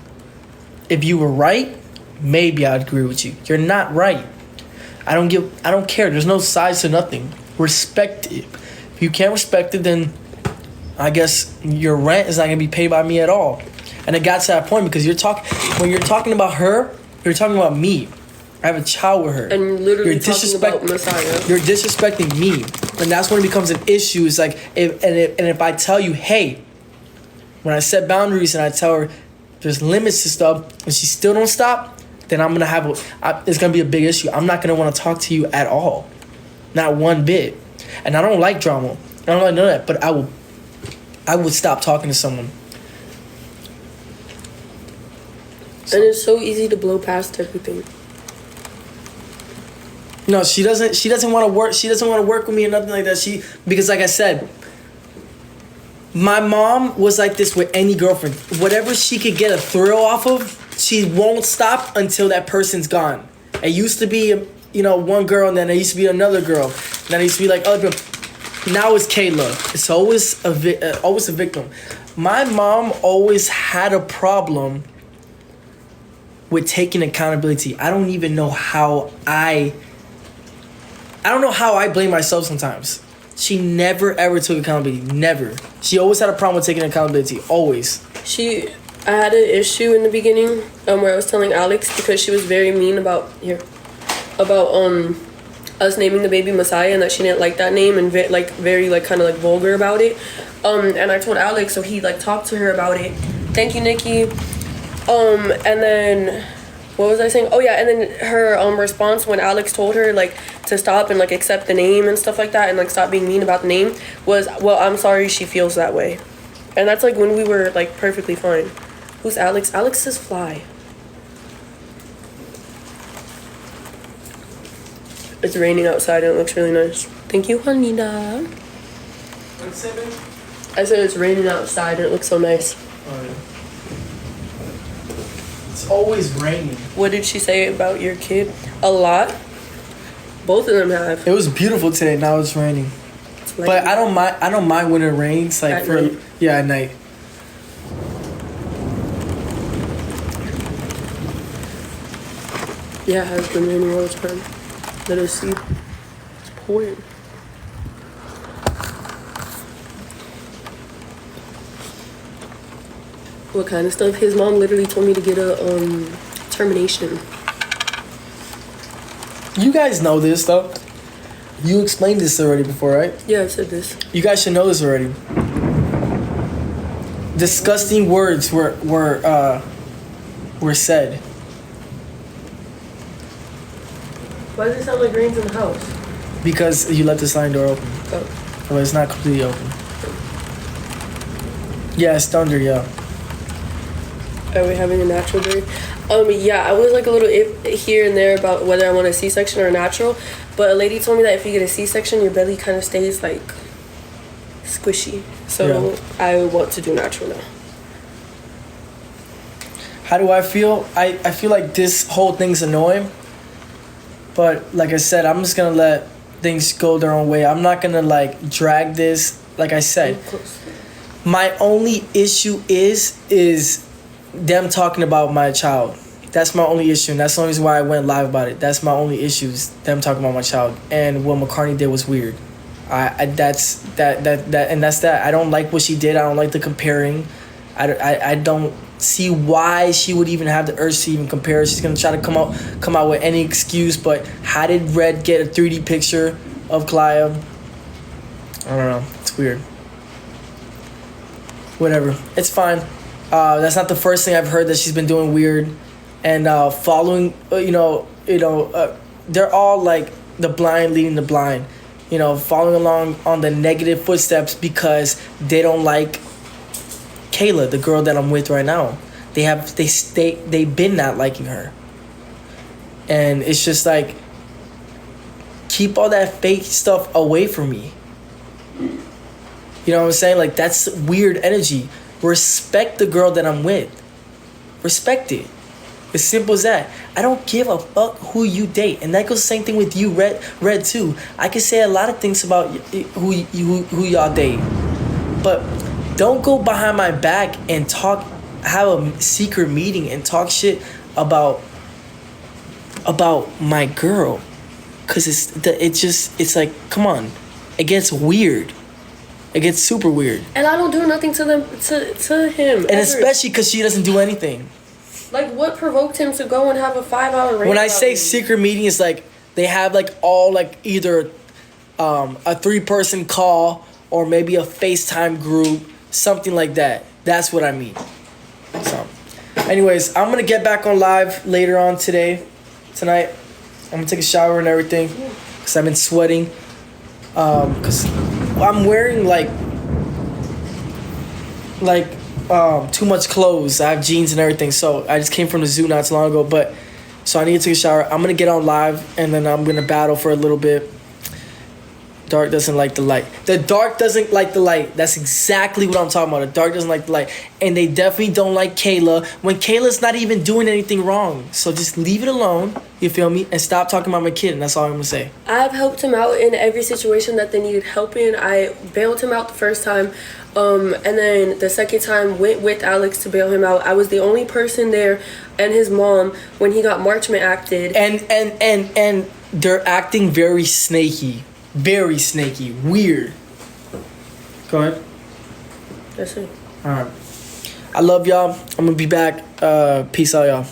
If you were right, maybe I'd agree with you. You're not right. I don't care. There's no sides to nothing. Respect it. If you can't respect it, then I guess your rent is not gonna be paid by me at all. And it got to that point because when you're talking about her, you're talking about me. I have a child with her. And literally talking about Messiah. You're disrespecting me. And that's when it becomes an issue. It's like, if I tell you, hey, when I set boundaries and I tell her there's limits to stuff, and she still don't stop, then I'm gonna have it's gonna be a big issue. I'm not gonna want to talk to you at all, not one bit. And I don't like drama. I don't like none of that. But I would stop talking to someone. And it's so easy to blow past everything. No, she doesn't want to work. She doesn't want to work with me or nothing like that. Because like I said, my mom was like this with any girlfriend. Whatever she could get a thrill off of, she won't stop until that person's gone. It used to be, one girl, and then it used to be another girl. And then it used to be like other girl. Now it's Kayla. It's always a victim. My mom always had a problem with taking accountability. I don't even know how I don't know how I blame myself sometimes. She never ever took accountability. Never. She always had a problem with taking accountability. Always. I had an issue in the beginning where I was telling Alex because she was very mean about us naming the baby Messiah and that she didn't like that name and very kind of vulgar about it. And I told Alex, so he talked to her about it. Thank you, Nikki. And then what was I saying? Oh yeah, and then her response when Alex told her to stop and accept the name and stuff like that and stop being mean about the name was, well, I'm sorry she feels that way. And that's when we were perfectly fine. Who's Alex? Alex is Fly. It's raining outside and it looks really nice. Thank you, Juanita. What'd you say, babe? I said it's raining outside and it looks so nice. Oh, yeah. It's always raining. What did she say about your kid? A lot. Both of them have. It was beautiful today. Now it's raining. But I don't mind. I don't mind when it rains. At night. Yeah, at night. Yeah, it has been raining all the time. Let us see. It's pouring. What kind of stuff? His mom literally told me to get a termination. You guys know this though. You explained this already before, right? Yeah, I've said this. You guys should know this already. Disgusting words were said. Why does it sound like rain's in the house? Because you left the sliding door open. Oh. Well, it's not completely open. Yeah, it's thunder, yeah. Are we having a natural birth? Yeah, I was a little here and there about whether I want a C-section or a natural, but a lady told me that if you get a C-section, your belly kind of stays squishy. So yeah. I want to do natural now. How do I feel? I feel like this whole thing's annoying, but like I said, I'm just gonna let things go their own way. I'm not gonna drag this. Like I said, my only issue is them talking about my child. That's my only issue, and that's the only reason why I went live about it. That's my only issue, is them talking about my child. And what McCartney did was weird. That's that. I don't like what she did. I don't like the comparing. I don't see why she would even have the urge to even compare. She's gonna try to come out with any excuse. But how did Red get a 3D picture of Kayla? I don't know. It's weird. Whatever. It's fine. That's not the first thing I've heard that she's been doing weird. And following, they're all like the blind leading the blind. Following along on the negative footsteps because they don't like Kayla, the girl that I'm with right now. They've been not liking her. And it's just like, keep all that fake stuff away from me. You know what I'm saying? Like, that's weird energy. Respect the girl that I'm with. Respect it. As simple as that. I don't give a fuck who you date. And that goes the same thing with you, Red too. I can say a lot of things about who y'all date. But don't go behind my back and have a secret meeting and talk shit about my girl. Cause it's like, come on. It gets weird. It gets super weird. And I don't do nothing to him. And ever. Especially because she doesn't do anything. Like, what provoked him to go and have a 5-hour rant? When I say secret meeting, it's like they have like all like either a 3-person call or maybe a FaceTime group, something like that. That's what I mean. So, anyways, I'm gonna get back on live later on tonight. I'm gonna take a shower and everything because I've been sweating. Because I'm wearing like too much clothes. I have jeans and everything, so I just came from the zoo not too long ago. But so I need to take a shower. I'm gonna get on live and then I'm gonna battle for a little bit. Dark doesn't like the light. The dark doesn't like the light. That's exactly what I'm talking about. The dark doesn't like the light. And they definitely don't like Kayla when Kayla's not even doing anything wrong. So just leave it alone, you feel me? And stop talking about my kid, and that's all I'm gonna say. I've helped him out in every situation that they needed help in. I bailed him out the first time. And then the second time went with Alex to bail him out. I was the only person there and his mom when he got Marchman acted. And they're acting very snaky. Very snaky. Weird. Go ahead. That's it. Alright. I love y'all. I'm gonna be back. Peace out, y'all.